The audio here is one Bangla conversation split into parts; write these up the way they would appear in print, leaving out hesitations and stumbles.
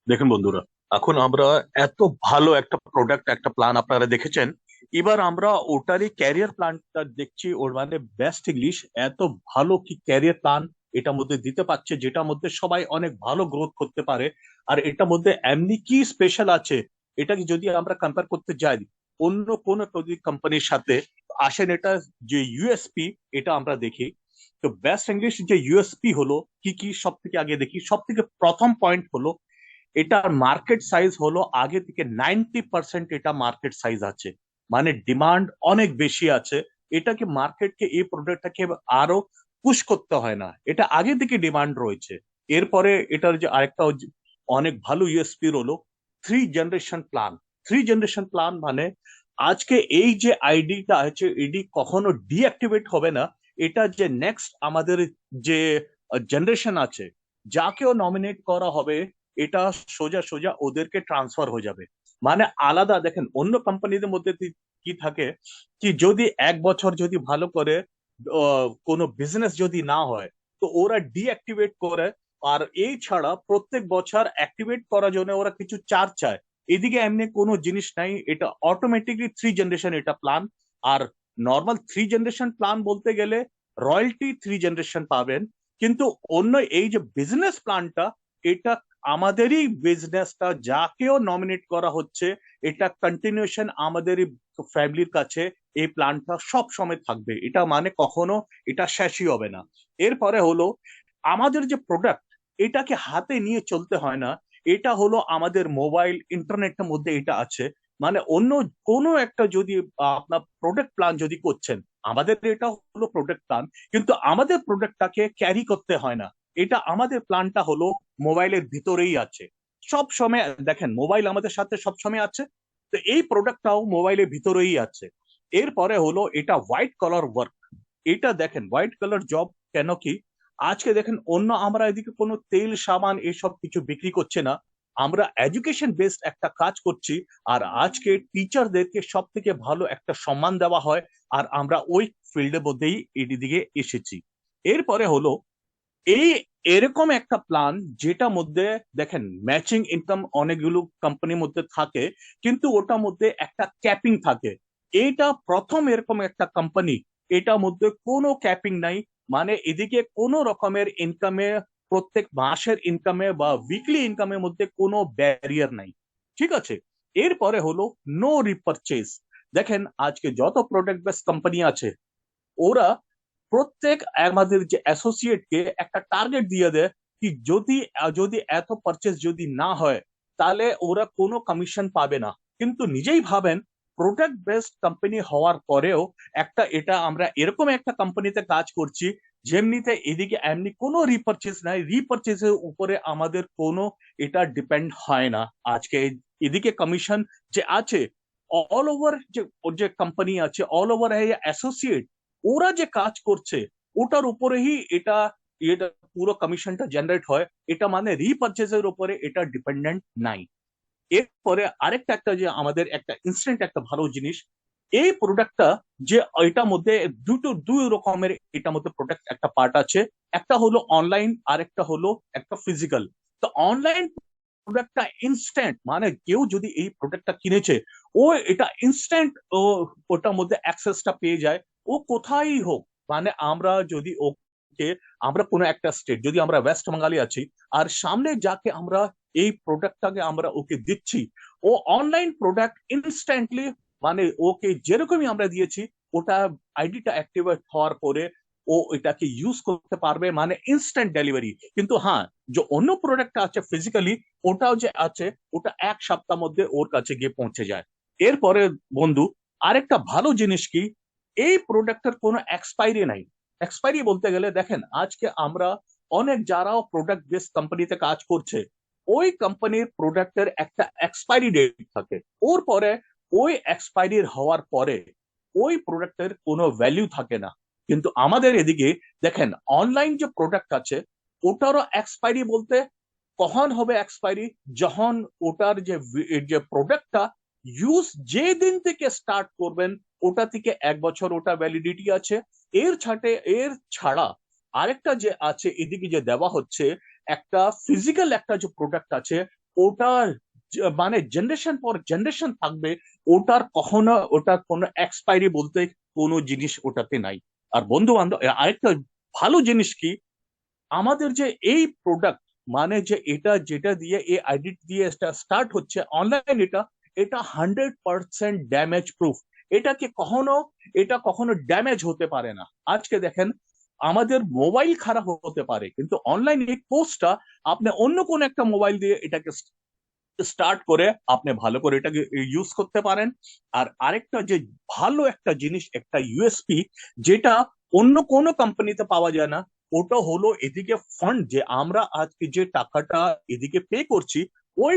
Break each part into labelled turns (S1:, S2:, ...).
S1: দেখুন বন্ধুরা, এখন আমরা এত ভালো একটা প্রোডাক্ট, একটা প্ল্যান আপনারা দেখেছেন। এবার আমরা ওটারই ক্যারিয়ার প্ল্যানটা দেখছি। ওর মানে বেস্ট ইংলিশ, এত ভালো কি ক্যারিয়ার প্ল্যান এটার মধ্যে দিতে পারছে, যেটার মধ্যে সবাই অনেক ভালো গ্রোথ করতে পারে। আর এটার মধ্যে এমনি কি স্পেশাল আছে, এটাকে যদি আমরা কম্পেয়ার করতে যাই অন্য কোন কোম্পানির সাথে, আসেন এটা যে ইউএসপি এটা আমরা দেখি। তো বেস্ট ইংলিশ যে ইউএসপি হলো কি কি, সব থেকে আগে দেখি। সব থেকে প্রথম পয়েন্ট হলো এটার মার্কেট সাইজ হলো আগে থেকে 90%। এটা মার্কেট সাইজ আছে, মানে ডিমান্ড অনেক বেশি আছে। এটাকে মার্কেটকে, এই প্রোডাক্টটাকে আরো পুশ করতে হয় না, এটা আগে থেকে ডিমান্ড রয়েছে। এরপরে এটার যে আরেকটা অনেক ভালো ইউএসপি হলো three generation plan. Three generation plan মানে আজকে এই যে আইডিটা আছে, এডি কখনো ডিঅ্যাক্টিভেট হবে না। এটা যে নেক্সট আমাদের যে জেনারেশন আছে, যাকেও নমিনেট করা হবে, এটা সোজা সোজা ওদেরকে ট্রান্সফার হয়ে যাবে। মানে আলাদা দেখেন, অন্য কোম্পানিদের মধ্যে কি থাকে, কি যদি এক বছর যদি ভালো করে কোনো বিজনেস যদি না হয়, তো ওরা ডিঅ্যাক্টিভেট করে। আর এই ছাড়া প্রত্যেক বছর অ্যাক্টিভেট করার জন্য ওরা কিছু চার্জ চায়। এদিকে এমনি কোনো জিনিস নাই, এটা অটোমেটিকলি থ্রি জেনারেশন এটা প্ল্যান। আর নর্মাল থ্রি জেনারেশন প্ল্যান বলতে গেলে রয়্যালটি থ্রি জেনারেশন পাবেন। কিন্তু অন্য এই যে বিজনেস প্ল্যানটা, এটা আমাদেরই বিজনেসটা যাকেও নমিনেট করা হচ্ছে, এটা কন্টিনিউশন আমাদেরই ফ্যামিলির কাছে এই প্ল্যানটা সব সময় থাকবে। এটা মানে কখনো এটা শেষই হবে না। এরপরে হলো আমাদের যে প্রোডাক্ট, এটাকে হাতে নিয়ে চলতে হয় না। এটা হলো আমাদের মোবাইল ইন্টারনেটের মধ্যে এটা আছে। মানে অন্য কোনো একটা যদি আপনার প্রোডাক্ট প্ল্যান যদি করছেন, আমাদের এটা হলো প্রোডাক্ট প্ল্যান, কিন্তু আমাদের প্রোডাক্টটাকে ক্যারি করতে হয় না। এটা আমাদের প্ল্যানটা হলো মোবাইলের ভিতরেই আছে সব সময়। দেখেন, মোবাইল আমাদের সাথে সব সময় আছে, তো এই প্রোডাক্টটাও মোবাইলের ভিতরেই আছে। এরপরে হলো এটা হোয়াইট কলার ওয়ার্ক। এটা দেখেন হোয়াইট কালার জব। কেন কি, আজকে দেখেন অন্য আমরা এদিকে কোনো তেল সাবান এসব কিছু বিক্রি করছে না, আমরা এডুকেশন বেসড একটা কাজ করছি। আর আজকে টিচারদেরকে সব থেকে ভালো একটা সম্মান দেওয়া হয়। আর আমরা ওই ফিল্ডের মধ্যেই এদিকে এসেছি। এরপরে হলো এই এরকম একটা প্ল্যান, যেটা মধ্যে দেখেন ম্যাচিং ইনকাম অনেকগুলো কোম্পানির মধ্যে থাকে, কিন্তু ওটার মধ্যে একটা ক্যাপিং থাকে। এইটা প্রথম এরকম একটা কোম্পানি, এটার মধ্যে কোনো ক্যাপিং নাই। মানে এদিকে কোনো রকমের ইনকামে, প্রত্যেক মাসের ইনকামে বা উইকলি ইনকামের মধ্যে কোনো ব্যারিয়ার নাই। ঠিক আছে। এরপরে হলো নো রিপারচেজ। দেখেন আজকে যত প্রোডাক্ট বেস কোম্পানি আছে, ওরা প্রত্যেক আমাদের যে অ্যাসোসিয়েটকে একটা টার্গেট দিয়ে দেয় কি যদি যদি এত পারচেস যদি না হয়, তাহলে ওরা কোনো কমিশন পাবে না। কিন্তু নিজেই ভাবেন, প্রোডাক্ট বেসড কোম্পানি হওয়ার পরেও একটা এটা আমরা এরকম একটা কোম্পানিতে কাজ করছি, যেমনিতে এদিকে এমনি কোনো রিপারচেস নাই, রিপারচেসের উপরে আমাদের কোনো এটা ডিপেন্ড হয় না। আজকে এদিকে কমিশন যে আছে, অল ওভার যে যে কোম্পানি আছে, অল ওভার অ্যাসোসিয়েট, ওরা যে কাজ করছে ওটার উপরেই এটা এটা পুরো কমিশনটা জেনারেট হয়। এটা মানে রিপারচেজের উপরে এটা ডিপেন্ডেন্ট নাই। এরপরে আরেকটা একটা যে আমাদের একটা ইনস্ট্যান্ট একটা ভালো জিনিস, এই প্রোডাক্টটা যে এটার মধ্যে দুই রকমের এটার মধ্যে প্রোডাক্ট একটা পার্ট আছে। একটা হলো অনলাইন, আর একটা হলো একটা ফিজিক্যাল। তো অনলাইন প্রোডাক্টটা ইনস্ট্যান্ট, মানে কেউ যদি এই প্রোডাক্টটা কিনেছে, ও এটা ইনস্ট্যান্ট ও ওটার মধ্যে অ্যাক্সেসটা পেয়ে যায়, ও কোথায় হোক। মানে আমরা যদি ওকে, আমরা কোনো একটা স্টেট, যদি আমরা ওয়েস্ট বেঙ্গলে আছি, আর সামনে যাকে আমরা এই প্রোডাক্টটাকে আমরা ওকে দিচ্ছি, ও অনলাইন প্রোডাক্ট ইনস্ট্যান্টলি, মানে ওকে যেরকমই আমরা দিয়েছি, ওটা আইডিটা অ্যাক্টিভেট হওয়ার পরে ও এটাকে ইউজ করতে পারবে, মানে ইনস্ট্যান্ট ডেলিভারি। কিন্তু হ্যাঁ, যে অন্য প্রোডাক্টটা আছে ফিজিক্যালি, ওটাও যে আছে, ওটা এক সপ্তাহ মধ্যে ওর কাছে গিয়ে পৌঁছে যায়। এরপরে বন্ধু, আরেকটা ভালো জিনিস কি, এই প্রোডাক্টের কোনো এক্সপাইরি নাই। এক্সপাইরি বলতে গেলে দেখেন, আজকে আমরা অনেক যারাও প্রোডাক্ট বেস কোম্পানিতে কাজ করছে, ওই কোম্পানির প্রোডাক্টের একটা এক্সপাইরি ডেট থাকে। ওর পরে ওই এক্সপাইরি হওয়ার পরে ওই প্রোডাক্টের কোনো ভ্যালু থাকে না। কিন্তু আমাদের এদিকে দেখেন, অনলাইন যে প্রোডাক্ট আছে, ওটারও এক্সপাইরি বলতে কখন হবে এক্সপাইরি, যখন ওটার যে যে প্রোডাক্টটা ইউজ যে দিন থেকে স্টার্ট করবেন, ওটা থেকে এক বছর ওটা ভ্যালিডিটি আছে। এর ছাড়ে এর ছাড়া আরেকটা যে আছে এদিকে যে দেওয়া হচ্ছে, একটা ফিজিক্যাল একটা যে প্রোডাক্ট আছে ওটা মানে জেনারেশন পর জেনারেশন থাকবে, ওটার কোনো এক্সপায়ারি বলতে কোনো জিনিস ওটাতে নাই। আর বন্ধু বান্ধব, আরেকটা ভালো জিনিস কি, আমাদের যে এই প্রোডাক্ট মানে যে এটা যেটা দিয়ে এই আইডি দিয়ে স্টার্ট হচ্ছে অনলাইন, এটা এটা 100% ড্যামেজ প্রুফ। এটাকে কখনো এটা কখনো ড্যামেজ হতে পারে না। আজকে দেখেন, আমাদের মোবাইল খারাপ হতে পারে, কিন্তু অনলাইন এই কোর্সটা আপনি অন্য কোন একটা মোবাইল দিয়ে এটাকে স্টার্ট করে আপনি ভালো করে এটাকে ইউজ করতে পারেন। আর আরেকটা যে ভালো একটা জিনিস, একটা ইউএসপি, যেটা অন্য কোনো কোম্পানিতে পাওয়া যায় না, ওটা হলো এদিকে ফান্ড, যে আমরা আজকে যে টাকাটা এদিকে পে করছি, ওই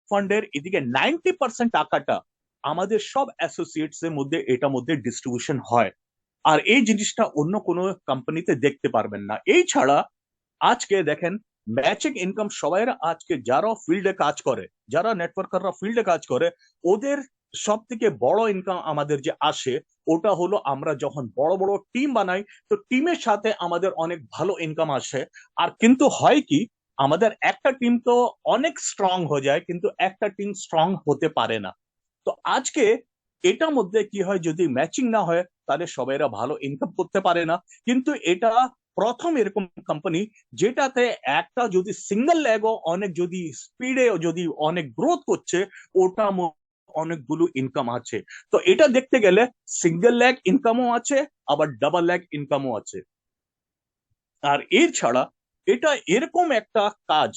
S1: ফান্ডের এদিকে 90% টাকাটা আমাদের সব অ্যাসোসিয়েটস এর মধ্যে এটা মধ্যে ডিস্ট্রিবিউশন হয়। আর এই জিনিসটা অন্য কোনো কোম্পানিতে দেখতে পারবেন না। এই ছাড়া আজকে দেখেন, ম্যাচিং ইনকাম সবাই আজকে যারা ফিল্ডে কাজ করে, যারা নেটওয়ার্কাররা ফিল্ডে কাজ করে, ওদের সব থেকে বড় ইনকাম আমাদের যে আসে, ওটা হলো আমরা যখন বড় বড় টিম বানাই, তো টিমের সাথে আমাদের অনেক ভালো ইনকাম আসে। আর কিন্তু হয় কি, আমাদের একটা টিম তো অনেক স্ট্রং হয়ে যায়, কিন্তু একটা টিম স্ট্রং হতে পারে না। তো আজকে এটার মধ্যে কি হয়, যদি ম্যাচিং না হয় তাহলে সবাইরা ভালো ইনকাম করতে পারে না। কিন্তু এটা প্রথম এরকম কোম্পানি যেটাতে একটা যদি সিঙ্গেল লেগও অনেক যদি স্পিডে যদি অনেক গ্রোথ করছে, ওটা অনেকগুলো ইনকাম আছে। তো এটা দেখতে গেলে সিঙ্গেল লেগ ইনকামও আছে, আবার ডাবল লেগ ইনকামও আছে। আর এর ছাড়া এটা এরকম একটা কাজ,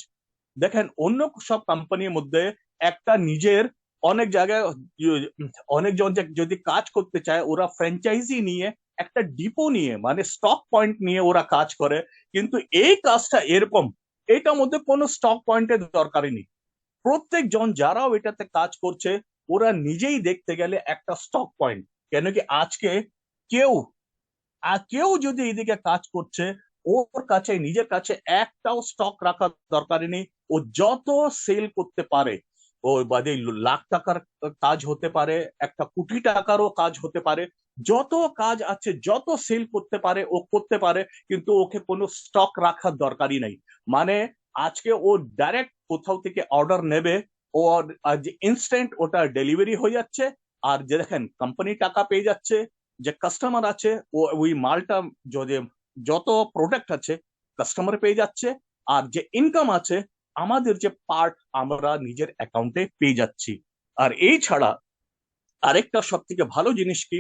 S1: দেখেন অন্য সব কোম্পানির মধ্যে একটা নিজের অনেক জায়গায় অনেকজন যদি কাজ করতে চায়, ওরা ফ্র্যাঞ্চাইজি নিয়ে একটা ডিপো নিয়ে মানে স্টক পয়েন্ট নিয়ে ওরা কাজ করে। কিন্তু এই কাজটা এরকম, এটার মধ্যে কোনো স্টক পয়েন্টের দরকারই নেই। প্রত্যেকজন যারাও এটাতে কাজ করছে, ওরা নিজেই দেখতে গেলে একটা স্টক পয়েন্ট। কেন কি আজকে কেউ কেউ যদি এদিকে কাজ করছে, ওর কাছে নিজের কাছে একটাও স্টক রাখার দরকারই নেই। ও যত সেল করতে পারে, ও বাদে লাখ টাকার কাজ হতে পারে, একটা কোটি টাকারও কাজ হতে পারে, যত কাজ আছে যত সেল করতে পারে ও করতে পারে। কিন্তু ওকে কোনো স্টক রাখার দরকারই নাই। মানে আজকে ও ডাইরেক্ট কোথাও থেকে অর্ডার নেবে, ও যে ইনস্ট্যান্ট ওটা ডেলিভারি হয়ে যাচ্ছে। আর যে দেখেন কোম্পানি টাকা পেয়ে যাচ্ছে, যে কাস্টমার আছে ও ওই মালটা যদি যত প্রোডাক্ট আছে কাস্টমার পেয়ে যাচ্ছে, আর যে ইনকাম আছে আমাদের যে পার্ট আমরা নিজের অ্যাকাউন্টে পেয়ে যাচ্ছি। আর এই ছাড়া আরেকটা সব থেকে ভালো জিনিস কি,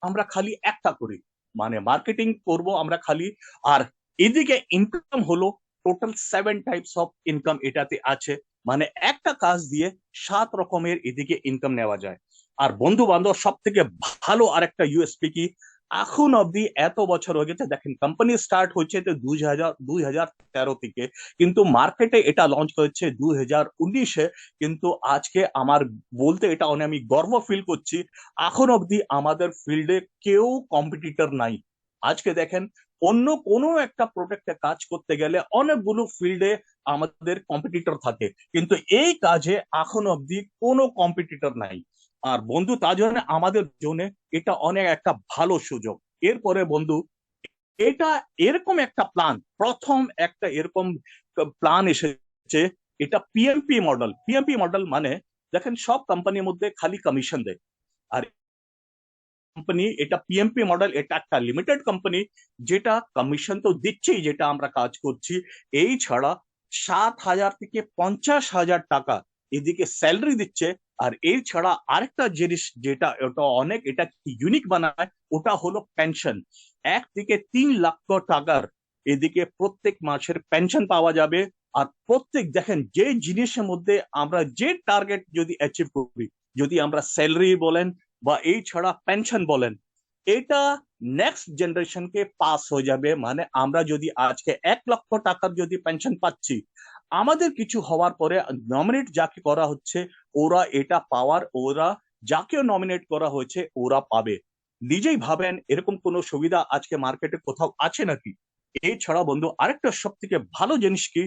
S1: আমরা খালি একটা করি, মানে মার্কেটিং করব আমরা খালি। আর এদিকে ইনকাম হলো টোটাল 7 টাইপস অফ ইনকাম এটাতে আছে। মানে একটা কাজ দিয়ে 7 রকমের এদিকে ইনকাম নেওয়া যায়। আর বন্ধু বান্ধব, সব থেকে ভালো আরেকটা ইউএসপি কি, এখন অব্দি এত বছর হয়ে গেছে, দেখেন কোম্পানি স্টার্ট হয়েছে তো 2013 থেকে, কিন্তু মার্কেটে এটা লঞ্চ করেছে 2019-এ। কিন্তু আজকে আমার বলতে এটা অনেক আমি গর্ব ফিল করছি, এখন অব্দি আমাদের ফিল্ডে কেউ কম্পিটিটর নাই। আজকে দেখেন, অন্য কোনো একটা প্রোডাক্টে কাজ করতে গেলে অনেকগুলো ফিল্ডে আমাদের কম্পিটিটর থাকে, কিন্তু এই কাজে এখন অব্দি কোনো কম্পিটিটর নাই। আর বন্ধু, তার জন্য আমাদের জন্য এটা অনেক একটা ভালো সুযোগ। এরপরে বন্ধু, এটা এরকম একটা প্ল্যান, প্রথম একটা এরকম প্ল্যান এসেছে, এটা পিএমপি মডেল। পিএমপি মডেল মানে দেখেন, সব কোম্পানির মধ্যে খালি কমিশন দেয়। আর কোম্পানি এটা পিএমপি মডেল, এটা একটা লিমিটেড কোম্পানি, যেটা কমিশন তো দিচ্ছেই যেটা আমরা কাজ করছি, এই ছাড়া 7,000 থেকে 50,000 টাকা এদিকে স্যালারি দিচ্ছে। আর এই ছাড়া আরেকটা জিনিস যেটা ওটা অনেক এটা ইউনিক বানায়, ওটা হলো পেনশন। 1 থেকে 3 লাখ টাকার এদিকে প্রত্যেক মাসের পেনশন পাওয়া যাবে। আর প্রত্যেক দেখেন, যে জিনিসের মধ্যে আমরা যে টার্গেট যদি অ্যাচিভ করি, যদি আমরা স্যালারি বলেন বা এই ছাড়া পেনশন বলেন, এটা নেক্সট জেনারেশনকে পাস হয়ে যাবে। মানে আমরা যদি আজকে 1 লক্ষ টাকার যদি পেনশন পাচ্ছি, আমাদের কিছু হওয়ার পরে নমিনেট যাকে করা হচ্ছে, ওরা এটা পাওয়ার, ওরা যাকে নমিনেট করা হয়েছে ওরা পাবে। নিজেই ভাবেন, এরকম কোনো সুবিধা আজকে মার্কেটে কোথাও আছে নাকি? এই ছাড়া বন্ধু, আরেকটা সব থেকে ভালো জিনিস কি,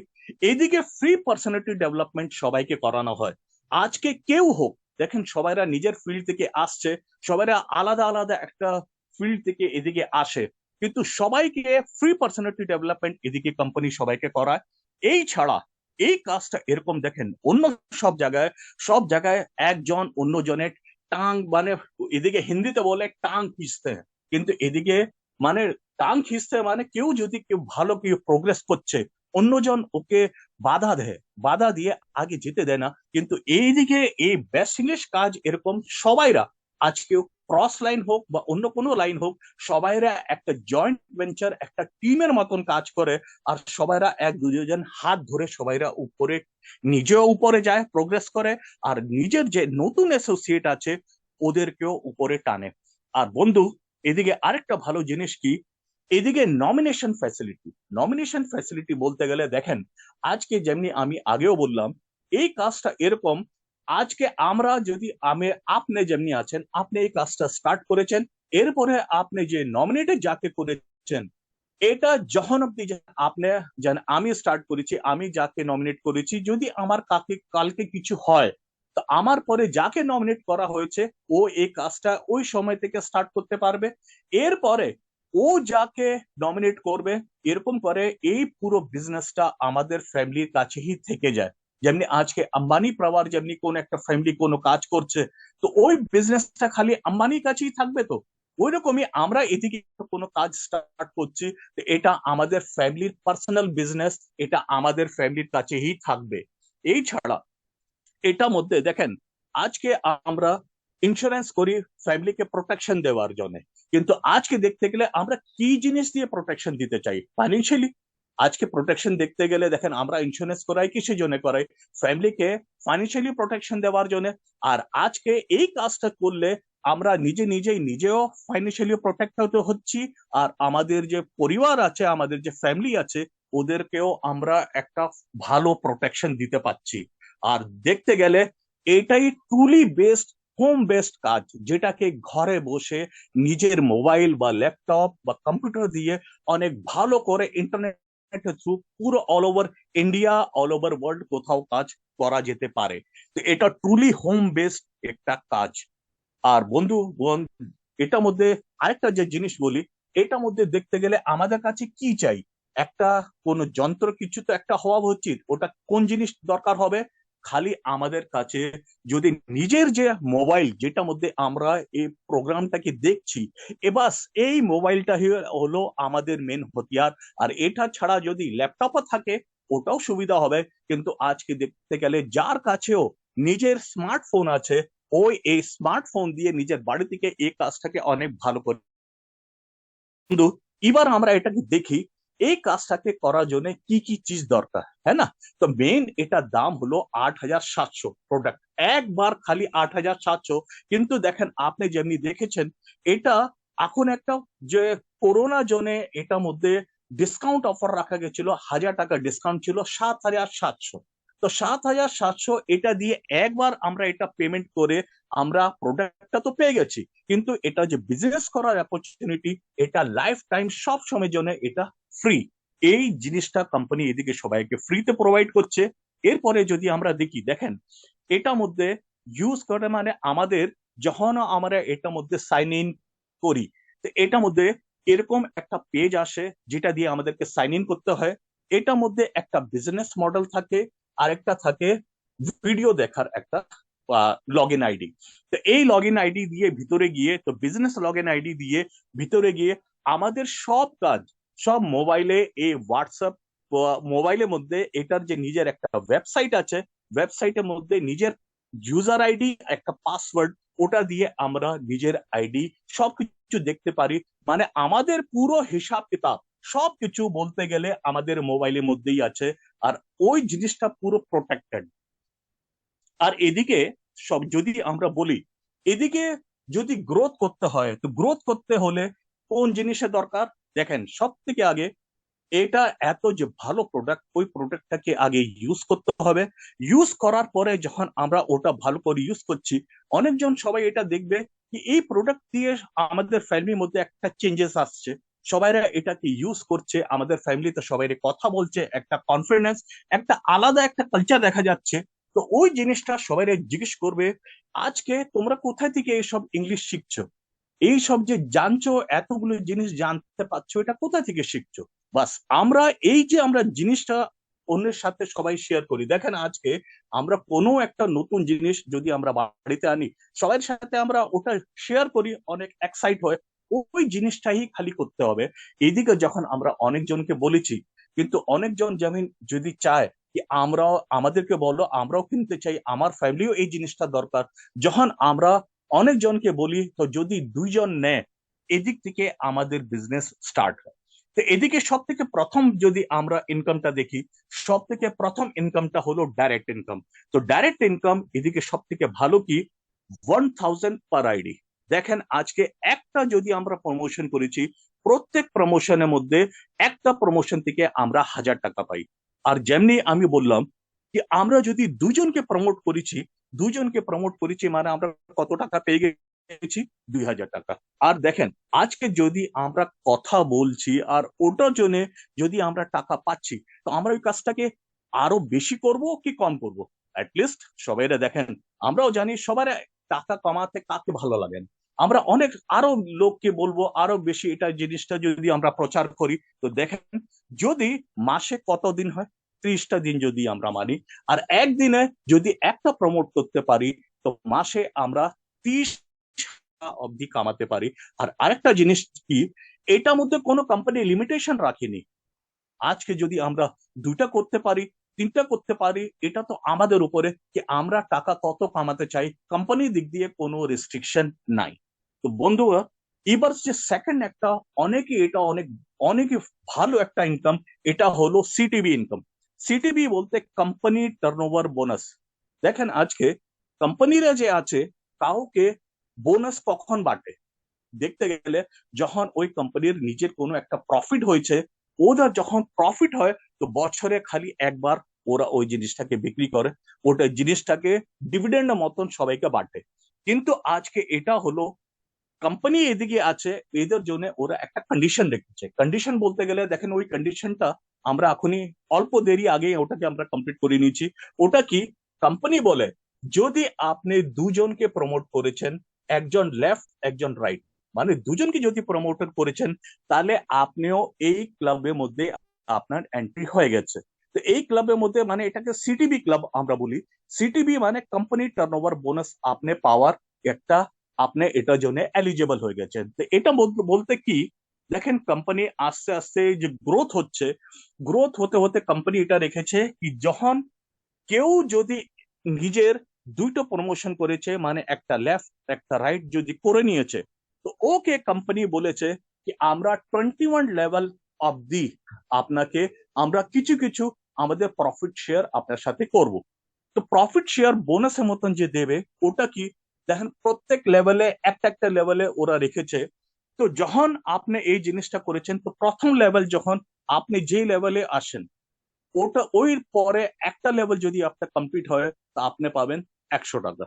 S1: এদিকে ফ্রি পার্সোনালিটি ডেভেলপমেন্ট সবাইকে করানো হয়। আজকে কেউ হোক, দেখেন সবাইরা নিজের ফিল্ড থেকে আসছে, সবাইরা আলাদা আলাদা একটা ফিল্ড থেকে এদিকে আসে। কিন্তু সবাইকে ফ্রি পার্সোনালিটি ডেভেলপমেন্ট এদিকে কোম্পানি সবাইকে করায়। এই ছাড়া এই কাজটা এরকম দেখেন অন্য সব জায়গায় একজন অন্যজনের টাং মানে এদিকে হিন্দিতে বলে টাং খিঁচতে হয়। কিন্তু এদিকে মানে টাং খিঁচতে মানে কেউ যদি কেউ ভালো কেউ প্রোগ্রেস করছে, অন্যজন ওকে বাধা দেয়, বাধা দিয়ে আগে যেতে দেয় না। কিন্তু এইদিকে এই বেস্ট ইংলিশ কাজ এরকম সবাইরা আজকেও ক্রস লাইন হোক বা অন্য কোনো লাইন হোক, সবাইরা একটা জয়েন্ট ভেঞ্চার একটা টিমের মতন কাজ করে। আর সবাইরা এক দুজন হাত ধরে সবাইরা উপরে নিজেও উপরে যায় প্রোগ্রেস করে, আর নিজের যে নতুন অ্যাসোসিয়েট আছে ওদেরকেও উপরে টানে। আর বন্ধু, এদিকে আরেকটা ভালো জিনিস কি, এদিকে নমিনেশন ফ্যাসিলিটি বলতে গেলে দেখেন, আজকে যেমনি আমি আগেও বললাম এই কাজটা এরকম। আজকে আমরা যদি আপনি যেমনি আছেন, আপনি এই কাজটা স্টার্ট করেছেন, এরপরে আপনি যে নমিনেটেড যাকে করেছেন, এটা যখন অব্দি আপনি আমি স্টার্ট করেছি, আমি যাকে নমিনেট করেছি, যদি আমার কালকে কিছু হয়, তো আমার পরে যাকে নমিনেট করা হয়েছে ও এই কাজটা ওই সময় থেকে স্টার্ট করতে পারবে। এরপরে ও যাকে নমিনেট করবে, এরকম করে এই পুরো বিজনেসটা আমাদের ফ্যামিলির কাছেই থেকে যায়। যেমনি আজকে আম্বানি পরিবার যেমনি কোন একটা ফ্যামিলি কোনো কাজ করছে, তো ওই বিজনেসটা খালি আম্বানির কাছেই থাকবে। তো ওইরকমই আমরা এদিকে কোনো কাজ স্টার্ট করছি, তো এটা আমাদের ফ্যামিলির পার্সোনাল বিজনেস, এটা আমাদের ফ্যামিলির কাছেই থাকবে। এই ছাড়া এটা মধ্যে দেখেন, আজকে আমরা ইন্স্যুরেন্স করি ফ্যামিলিকে প্রোটেকশন দেওয়ার জন্য, কিন্তু আজকে দেখতে গেলে আমরা কি জিনিস দিয়ে প্রোটেকশন দিতে চাই ফাইন্যান্সিয়ালি। আজকে প্রোটেকশন দেখতে গেলে দেখেন আমরা ইন্স্যুরেন্স করাই কিসের জন্য করাই, ফ্যামিলিকে ফাইন্যান্সিয়ালি প্রোটেকশন দেওয়ার জন্য। আর আজকে এই কাজটা করলে আমরা নিজেও ফাইন্যান্সিয়ালি প্রোটেক্ট হতে হচ্ছি, আর আমাদের যে পরিবার আছে, আমাদের যে ফ্যামিলি আছে, ওদেরকেও আমরা একটা ভালো প্রোটেকশন দিতে পারছি। আর দেখতে গেলে এটাই ট্রুলি বেস্ট হোম বেসড কাজ, যেটাকে ঘরে বসে নিজের মোবাইল বা ল্যাপটপ বা কম্পিউটার দিয়ে অনেক ভালো করে ইন্টারনেটের থ্রু পুরো all over India, all over world কোথাও কাজ করা যেতে পারে। তো এটা ট্রুলি হোম বেসড একটা কাজ। আর বন্ধু এটার মধ্যে আরেকটা যে জিনিস বলি, এটার মধ্যে দেখতে গেলে আমাদের কাছে কি চাই, একটা কোন যন্ত্র কিছু তো একটা হওয়া উচিত। ওটা কোন জিনিস দরকার হবে, খালি আমাদের কাছে যদি নিজের যে মোবাইল যেটার মধ্যে আমরা এই প্রোগ্রামটাকে দেখছি, এবার এই মোবাইলটা হলো আমাদের মেন হতিয়ার। আর এটা ছাড়া যদি ল্যাপটপও থাকে ওটাও সুবিধা হবে। কিন্তু আজকে দেখতে গেলে যার কাছেও নিজের স্মার্টফোন আছে, ওই এই স্মার্টফোন দিয়ে নিজের বাড়ি থেকে এই কাজটাকে অনেক ভালো করে। কিন্তু এবার আমরা এটাকে দেখি এই কাজটাকে করার জন্য কি কি চিজ দরকার, হ্যাঁ না? তো মেন এটা দাম হলো 8,700 প্রোডাক্ট, একবার খালি 8,700। কিন্তু দেখেন আপনি যেমনি দেখেছেন, এটা এখন একটা যে করোনা জোনে এটার মধ্যে ডিসকাউন্ট অফার রাখা গেছিল, 1,000 টাকা ডিসকাউন্ট ছিল, 7,700। তো 7,700 এটা দিয়ে একবার আমরা এটা পেমেন্ট করে আমরা প্রোডাক্টটা তো পেয়ে গেছি, কিন্তু এটা যে বিজনেস করার অপরচুনিটি, এটা লাইফ টাইম সব সময়ের জন্য এটা ফ্রি। এই জিনিসটা কোম্পানি এদিকে সবাইকে ফ্রিতে প্রোভাইড করছে। এরপরে যদি আমরা দেখি, দেখেন এটার মধ্যে ইউজ করে মানে আমাদের যখন আমরা এটার মধ্যে সাইন ইন করি, তো এটার মধ্যে এরকম একটা পেজ আসে যেটা দিয়ে আমাদেরকে সাইন ইন করতে হয়। এটার মধ্যে একটা বিজনেস মডেল থাকে, আরেকটা থাকে ভিডিও দেখার একটা লগ ইন আইডি। তো এই লগ ইন আইডি দিয়ে ভিতরে গিয়ে, তো বিজনেস লগ ইন আইডি দিয়ে ভিতরে গিয়ে আমাদের সব কাজ সব মোবাইলে, এই হোয়াটসঅ্যাপ মোবাইলের মধ্যে এটার যে নিজের একটা ওয়েবসাইট আছে, ওয়েবসাইটের মধ্যে নিজের ইউজার আইডি একটা পাসওয়ার্ড, ওটা দিয়ে আমরা নিজের আইডি সবকিছু দেখতে পারি। মানে আমাদের পুরো হিসাব কিতাব সবকিছু বলতে গেলে আমাদের মোবাইলের মধ্যেই আছে। আর ওই জিনিসটা পুরো প্রোটেক্টেড। আর এদিকে সব যদি আমরা বলি, এদিকে যদি গ্রোথ করতে হয়, তো গ্রোথ করতে হলে কোন জিনিসের দরকার, দেখেন সব থেকে আগে এটা এত যে ভালো প্রোডাক্ট, ওই প্রোডাক্টটাকে আগে ইউজ করতে হবে। ইউজ করার পরে যখন আমরা ওটা ভালো করে ইউজ করছি, অনেকজন সবাই এটা দেখবে কি এই প্রোডাক্ট দিয়ে আমাদের ফ্যামিলির মধ্যে একটা চেঞ্জেস আসছে, সবাইরা এটাকে ইউজ করছে, আমাদের ফ্যামিলিতে সবাই কথা বলছে, একটা কনফিডেন্স, একটা আলাদা একটা কালচার দেখা যাচ্ছে। তো ওই জিনিসটা সবাই জিজ্ঞেস করবে, আজকে তোমরা কোথায় থেকে এইসব ইংলিশ শিখছো, এই সব যে জানছো, এতগুলো জিনিস জানতে পারছো, এটা কোথা থেকে শিখছো? বাস, আমরা এই যে আমরা জিনিসটা অন্যের সাথে সবাই শেয়ার করি। দেখেন আজকে আমরা কোনো একটা নতুন জিনিস যদি আমরা বাড়িতে আনি, সবার সাথে আমরা ওটা শেয়ার করি, অনেক এক্সাইট হয়, ওই জিনিসটাই খালি করতে হবে। এইদিকে যখন আমরা অনেকজনকে বলেছি, কিন্তু অনেকজন যেমন যদি চায় কি আমরাও, আমাদেরকে বলো, আমরাও কিনতে চাই, আমার ফ্যামিলিও এই জিনিসটা দরকার, যখন আমরা অনেকজনকে বলি, তো যদি দুইজন নেয়, এদিক থেকে আমাদের বিজনেস স্টার্ট হয়। তো এদিকে সব থেকে প্রথম যদি আমরা ইনকামটা দেখি, সব থেকে প্রথম ইনকামটা হলো ডাইরেক্ট ইনকাম। তো ডাইরেক্ট ইনকাম এদিকে সব থেকে ভালো কি, 1000 পার আইডি। দেখেন আজকে একটা যদি আমরা প্রমোশন করেছি, প্রত্যেক প্রমোশনের মধ্যে একটা প্রমোশন থেকে আমরা 1000 টাকা পাই। আর যেমনি আমি বললাম কি আমরা যদি দুজনকে প্রমোট করেছি মানে আমরা কত টাকা পেয়ে গেছি? 2000 টাকা। আর দেখেন আজকে যদি আমরা কথা বলছি আর ওটার জন্য যদি আমরা টাকা পাচ্ছি, তো আমরা ওই কাজটাকে আরো বেশি করব কি কম করব? লিস্ট সবাই দেখেন, আমরাও জানি সবার টাকা কামাতে কাকে ভালো লাগে না। আমরা অনেক আরো লোককে বলবো আরো বেশি এটা জিনিসটা যদি আমরা প্রচার করি। তো দেখেন, যদি মাসে কত দিন হয়? 30টা দিন যদি আমরা মানি, আর একদিনে যদি একটা প্রমোট করতে পারি, তো মাসে আমরা 30 অবধি কামাতে পারি। আর আরেকটা জিনিস কি, এটার মধ্যে কোনো কোম্পানি লিমিটেশন রাখেনি। আজকে যদি আমরা দুইটা করতে পারি, তিনটা করতে পারি, এটা তো আমাদের উপরে যে আমরা টাকা কত কামাতে চাই, কোম্পানির দিক দিয়ে কোনো রেস্ট্রিকশন নাই। তো বন্ধুরা, এবার যে সেকেন্ড একটা, এটা অনেকে ভালো একটা ইনকাম, এটা হলো সিটিবি ইনকাম। সিটিবি বলতে কোম্পানি টার্নওভার বোনাস। দেখেন আজকে কোম্পানিরা যে আছে, কাউকে বোনাস কখন বাটে দেখতে গেলে, যখন ওই কোম্পানির নিজের কোনো একটা প্রফিট হয়েছে, ওদের যখন প্রফিট হয়, তো বছরে খালি একবার ওরা ওই জিনিসটাকে বিক্রি করে, ওটা জিনিসটাকে ডিভিডেন্ডের মতন সবাইকে বাঁটে। কিন্তু আজকে এটা হলো কোম্পানি এদিকে আছে, এদের জন্য ওরা একটা কন্ডিশন রেখেছে। কন্ডিশন বলতে গেলে দেখেন, ওই কন্ডিশনটা আমরা এখনই অল্প দেরি আগে ওটাকে আমরা কমপ্লিট করে নিয়েছি। ওটা কি, কোম্পানি বলে যদি আপনি দুজনকে প্রমোট করেছেন, একজন লেফট একজন রাইট, মানে দুজনকে যদি প্রমোট করেছেন, তাহলে আপনিও এই ক্লাবের মধ্যে আপনার এন্ট্রি হয়ে গেছে। তো এই ক্লাবের মধ্যে মানে এটাকে সিটিবি ক্লাব আমরা বলি। সিটিবি মানে কোম্পানি টার্নওভার বোনাস আপনি পাওয়ার একটা, আপনি এটার জন্য এলিজেবল হয়ে গেছেন। তো এটা বলতে কি, দেখেন কোম্পানি আস্তে আস্তে যে গ্রোথ হচ্ছে, গ্রোথ হতে হতে কোম্পানি এটা রেখেছে কি, যখন কেউ যদি নিজের দুইটো প্রমোশন করেছে, মানে একটা লেফট একটা রাইট যদি করে নিয়েছে, তো ওকে কোম্পানি বলেছে কি আমরা 21 লেভেল অবধি আপনাকে আমরা কিছু কিছু আমাদের প্রফিট শেয়ার আপনার সাথে করব। তো প্রফিট শেয়ার বোনাসের মতন যে দেবে, ওটা কি, দেখেন প্রত্যেক লেভেলে একটা একটা লেভেলে ওরা রেখেছে। তো যখন আপনি এই জিনিসটা করেছেন, তো প্রথম লেভেল যখন আপনি যে লেভেলে আসেন, ওটা ওই পরে একটা লেভেল যদি আপনার কমপ্লিট হয়, তা আপনি পাবেন 100 টাকা।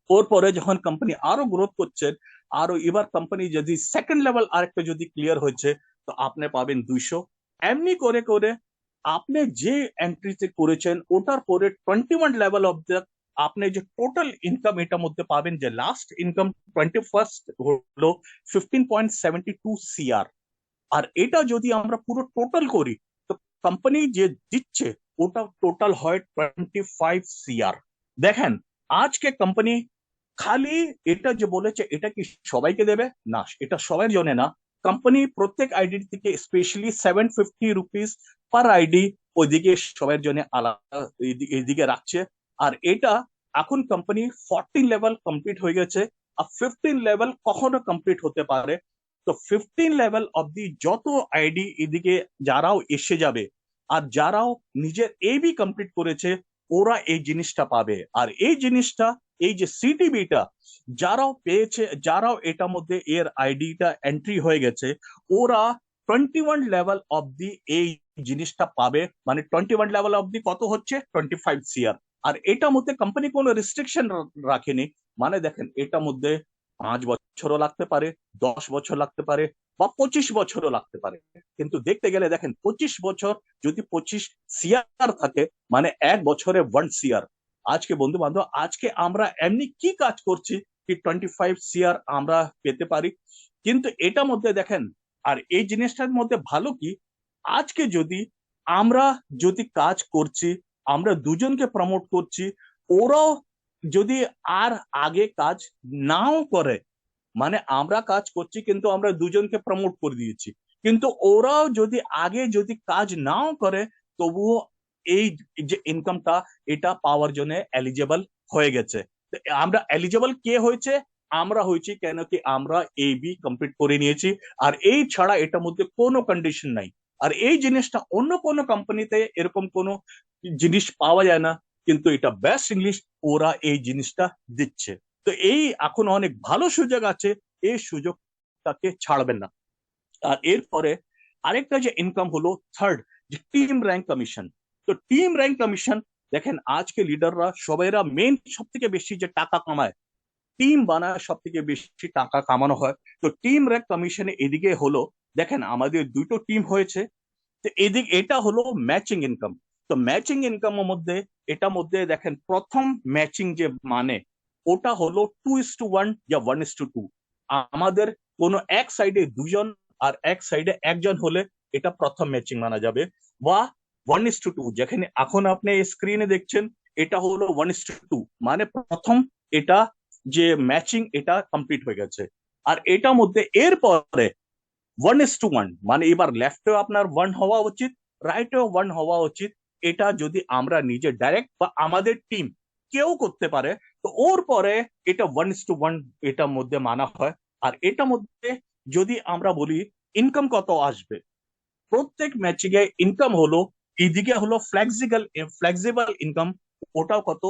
S1: ওর পরে যখন কোম্পানি আরো গ্রোথ করছে, আরো এবার কোম্পানি যদি সেকেন্ড লেভেল আরেকটা যদি ক্লিয়ার হয়েছে, তো আপনি পাবেন 200। এমনি করে করে আপনি যে এন্ট্রিতে করেছেন, ওটার পরে 21 লেভেল অফ দ্য আপনি যে টোটাল ইনকাম এটার মধ্যে পাবেন, যে লাস্ট ইনকাম 21st হলো 15.72 CR। আর এটা যদি আমরা পুরো টোটাল করি, তো কোম্পানি যে দিচ্ছে ওটা টোটাল হয় 25 CR। দেখেন আজকে কোম্পানি খালি এটা যে বলেছে, এটা কি সবাইকে দেবে? না, এটা সবার জন্য না। কোম্পানি প্রত্যেক আইডি থেকে স্পেশালি 750 রুপিস পার আইডি ওইদিকে সবার জন্য আলাদা এইদিকে রাখছে। আর এটা এখন কোম্পানি 14 লেভেল কমপ্লিট হয়ে গেছে, আর 15 লেভেল কখনো কমপ্লিট হতে পারে। তো 15 লেভেল অব্দি যত আইডি এদিকে যারাও এসে যাবে, আর যারাও নিজের এবি কমপ্লিট করেছে, ওরা এই জিনিসটা পাবে। আর এই জিনিসটা, এই যে সিটিবিটা যারাও পেয়েছে, যারাও এটার মধ্যে এর আইডিটা এন্ট্রি হয়ে গেছে, ওরা 21 লেভেল অব্দি এই জিনিসটা পাবে। মানে 21 লেভেল অব্দি কত হচ্ছে? 25 CR। আর এটার মধ্যে কোম্পানি কোনো রেস্ট্রিকশন রাখেনি। মানে দেখেন এটার মধ্যে 5 বছরও লাগতে পারে, 10 বছর লাগতে পারে, বা 25 বছরও লাগতে পারে। কিন্তু দেখতে গেলে দেখেন 25 বছর যদি 25 CR থাকে, মানে এক বছরে 1 CR। আজকে বন্ধু বান্ধব, আজকে আমরা এমনি কি কাজ করছি, কি 25 CR আমরা পেতে পারি। কিন্তু এটার মধ্যে দেখেন, আর এই জিনিসটার মধ্যে ভালো কি, আজকে যদি আমরা যদি কাজ করছি, আমরা দুজনকে প্রমোট করছি, ওরাও যদি আর আগে কাজ নাও করে, মানে আমরা কাজ করছি কিন্তু আমরা দুজনকে প্রমোট করে দিয়েছি, কিন্তু ওরাও যদি আগে যদি কাজ নাও করে, তবুও এই যে ইনকামটা এটা পাওয়ার জন্য এলিজেবল হয়ে গেছে। তো আমরা এলিজেবল কে হয়েছে? আমরা হয়েছি কেন কি আমরা এবি কমপ্লিট করে নিয়েছি। আর এই ছাড়া এটার মধ্যে কোনো কন্ডিশন নাই। আর এই জিনিসটা অন্য কোনো কোম্পানিতে এরকম কোনো জিনিস পাওয়া যায় না, কিন্তু এটা বেস্ট ইংলিশ ওরা এই জিনিসটা দিচ্ছে। তো এই এখন অনেক ভালো সুযোগ আছে, এই সুযোগটাকে ছাড়বেন না। আর এরপরে আরেকটা যে ইনকাম হলো থার্ড, যে টিম র্যাঙ্ক কমিশন। তো টিম র্যাঙ্ক কমিশন, দেখেন আজকে লিডাররা সবাইরা মেন সব থেকে বেশি যে টাকা কামায়, টিম বানায় সব থেকে বেশি টাকা কামানো হয়। তো টিম র্যাঙ্ক কমিশনে এদিকে হলো, দেখেন আমাদের দুটো টিম হয়েছে। তো এদিকে এটা হলো ম্যাচিং ইনকাম। তো ম্যাচিং ইনকামের মধ্যে এটা মধ্যে দেখেন প্রথম ম্যাচিং যে মানে ওটা হলো 2:1 বা 1:2। আমাদের কোনো এক সাইডে দুজন আর এক সাইডে একজন হলে এটা প্রথম ম্যাচিং মানা যাবে। বা 1:2, যেখানে এখন আপনি স্ক্রিনে দেখছেন এটা হলো 1:2, মানে প্রথম এটা যে ম্যাচিং এটা কমপ্লিট হয়ে গেছে। আর এটার মধ্যে এরপরে 1:1, মানে এবার লেফটেও আপনার 1 হওয়া উচিত, রাইটেও 1 হওয়া উচিত। এটা যদি আমরা নিজে ডাইরেক্ট বা আমাদের টিম কেউ করতে পারে, তো ওর পরে এটা 1:1 এটার মধ্যে মানা হয়। আর এটার মধ্যে যদি আমরা বলি ইনকাম কত আসবে, প্রত্যেক ম্যাচিং এ ইনকাম হলো, এদিকে হলো ফ্লেক্সিবল ফ্লেক্সিবল ইনকাম, ওটাও কত,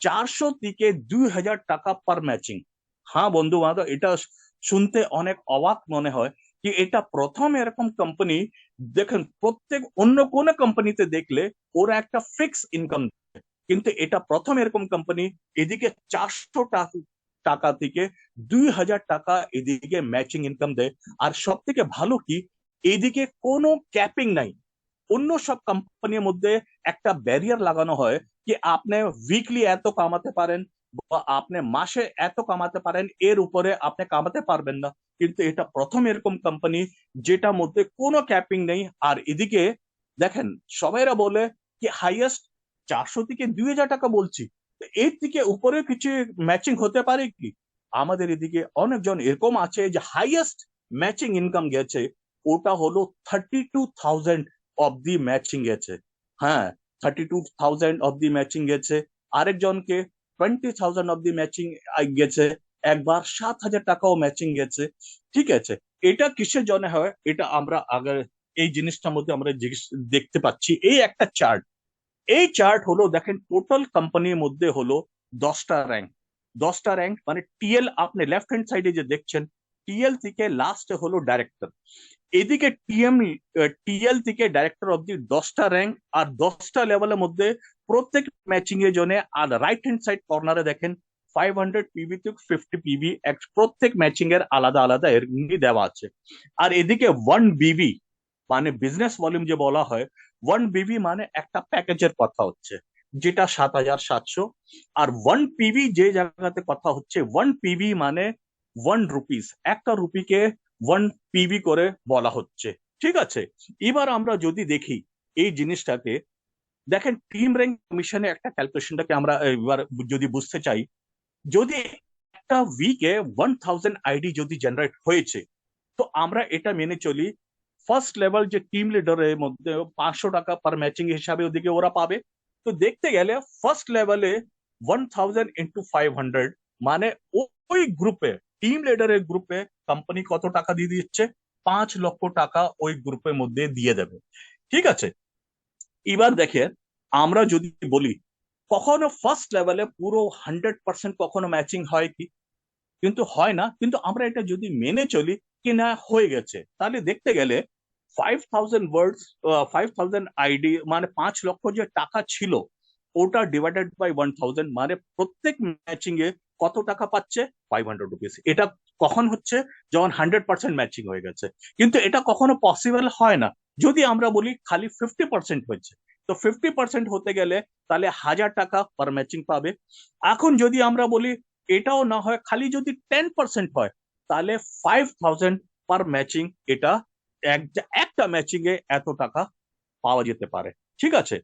S1: 400 থেকে 2,000 টাকা পার ম্যাচিং। হ্যাঁ বন্ধু বান্ধব, এটা শুনতে অনেক অবাক মনে হয় কি এটা প্রথম এরকম কোম্পানি। দেখেন প্রত্যেক অন্য কোন কোম্পানিতে দেখলে ওরা একটা ফিক্স ইনকাম, কিন্তু এটা প্রথম এরকম কোম্পানি এদিকে 400 টাকা থেকে 2,000 টাকা এদিকে ম্যাচিং ইনকাম দেয়। আর সব থেকে ভালো কি, এদিকে কোনো ক্যাপিং নাই। অন্য সব কোম্পানির মধ্যে একটা ব্যারিয়ার লাগানো হয় কি আপনি উইকলি এত কামাতে পারেন বা আপনি মাসে এত কামাতে পারেন, এর উপরে আপনি কামাতে পারবেন না। কিন্তু এটা প্রথম এরকম কোম্পানি যেটা মধ্যে কোনো ক্যাপিং নেই। আর এদিকে দেখেন সবাইরা বলে কি হাইয়েস্ট 400 থেকে 2,000 টাকা বলছি, তো এর থেকে উপরে কিছু ম্যাচিং হতে পারে কি? আমাদের এদিকে অনেকজন এরকম আছে যে হাইয়েস্ট ম্যাচিং ইনকাম গেছে, ওটা হলো 32,000 অব দি ম্যাচিং গেছে। হ্যাঁ, 32,000 অব দি ম্যাচিং গেছে। আরেকজনকে 20,000 অব দি ম্যাচিং গেছে। একবার 7,000 টাকাও ম্যাচিং গেছে। ঠিক আছে, এটা কিসের জন্য হয় এটা আমরা আগে এই জিনিসটার মধ্যে আমরা দেখতে পাচ্ছি এই একটা চার্ট। এই চার্ট হলো দেখেন টোটাল কোম্পানির মধ্যে হলো 10টা র্যাঙ্ক। 10টা র্যাঙ্ক মানে টিএল, আপনি লেফট হ্যান্ড সাইডে যে দেখছেন টিএল থেকে লাস্টে হলো ডাইরেক্টর। এদিকে টিএল থেকে ডাইরেক্টর অব্দি 10টা র্যাঙ্ক আর 10টা লেভেলের মধ্যে প্রত্যেক ম্যাচিং এর জন্য। আর রাইট হ্যান্ড সাইড কর্নারে দেখেন 500 পিবি থেকে 50 পিবি প্রত্যেক ম্যাচিং এর আলাদা আলাদা এমনি দেওয়া আছে। আর এদিকে 1 বিবি মানে বিজনেস ভলিউম যে বলা হয়, 1 বিবি মানে একটা প্যাকেজের কথা হচ্ছে যেটা 7,700। আর 1 পিবি যে জায়গাতে কথা হচ্ছে, 1 পিবি মানে 1 রুপিস, একটা রুপিকে 1 পিবি করে বলা হচ্ছে। ঠিক আছে, এবার আমরা যদি দেখি এই জিনিসটাকে, দেখেন টিম র্যাঙ্ক কমিশনে একটা ক্যালকুলেশনটাকে আমরা এবার যদি বুঝতে চাই, যদি একটা উইকে 1,000 আইডি যদি জেনারেট হয়েছে, তো আমরা এটা মেনে চলি ফার্স্ট লেভেল যে টিম লিডারের মধ্যে 500 টাকা পার ম্যাচিং হিসাবে ওদিকে ওরা পাবে। তো দেখতে গেলে ফার্স্ট লেভেলে 1,000 × 500, মানে ওই গ্রুপে টিম লিডারের গ্রুপে কোম্পানি কত টাকা দিয়ে দিচ্ছে, 5 লক্ষ টাকা ওই গ্রুপের মধ্যে দিয়ে দেবে। ঠিক আছে, এবার দেখে আমরা যদি বলি কখনো ফার্স্ট লেভেলে পুরো 100% কখনো ম্যাচিং হয় কি? কিন্তু হয় না। কিন্তু আমরা এটা যদি মেনে চলি কি না হয়ে গেছে, তাহলে দেখতে গেলে 5,000 ওয়ার্ডস, 5,000 আইডি মানে 5 লক্ষ যে টাকা ছিল, ওটা ডিভাইডেড বাই 1,000, মানে প্রত্যেক ম্যাচিং এ কত টাকা পাচ্ছে, 500 রুপিস। এটা কখন হচ্ছে, যখন 100% ম্যাচিং হয়ে গেছে। কিন্তু এটা কখনো পসিবল হয় না যদি আমরা বলি খালি 50% হয়েছে। তো 50% হতে গেলে তাহলে 1,000 টাকা পার ম্যাচিং পাবে। এখন যদি আমরা বলি এটাও না হয়, খালি যদি 10% হয়, তাহলে 5,000 পার ম্যাচিং, এটা একটা ম্যাচিং এ এত টাকা পাওয়া যেতে পারে। ঠিক আছে,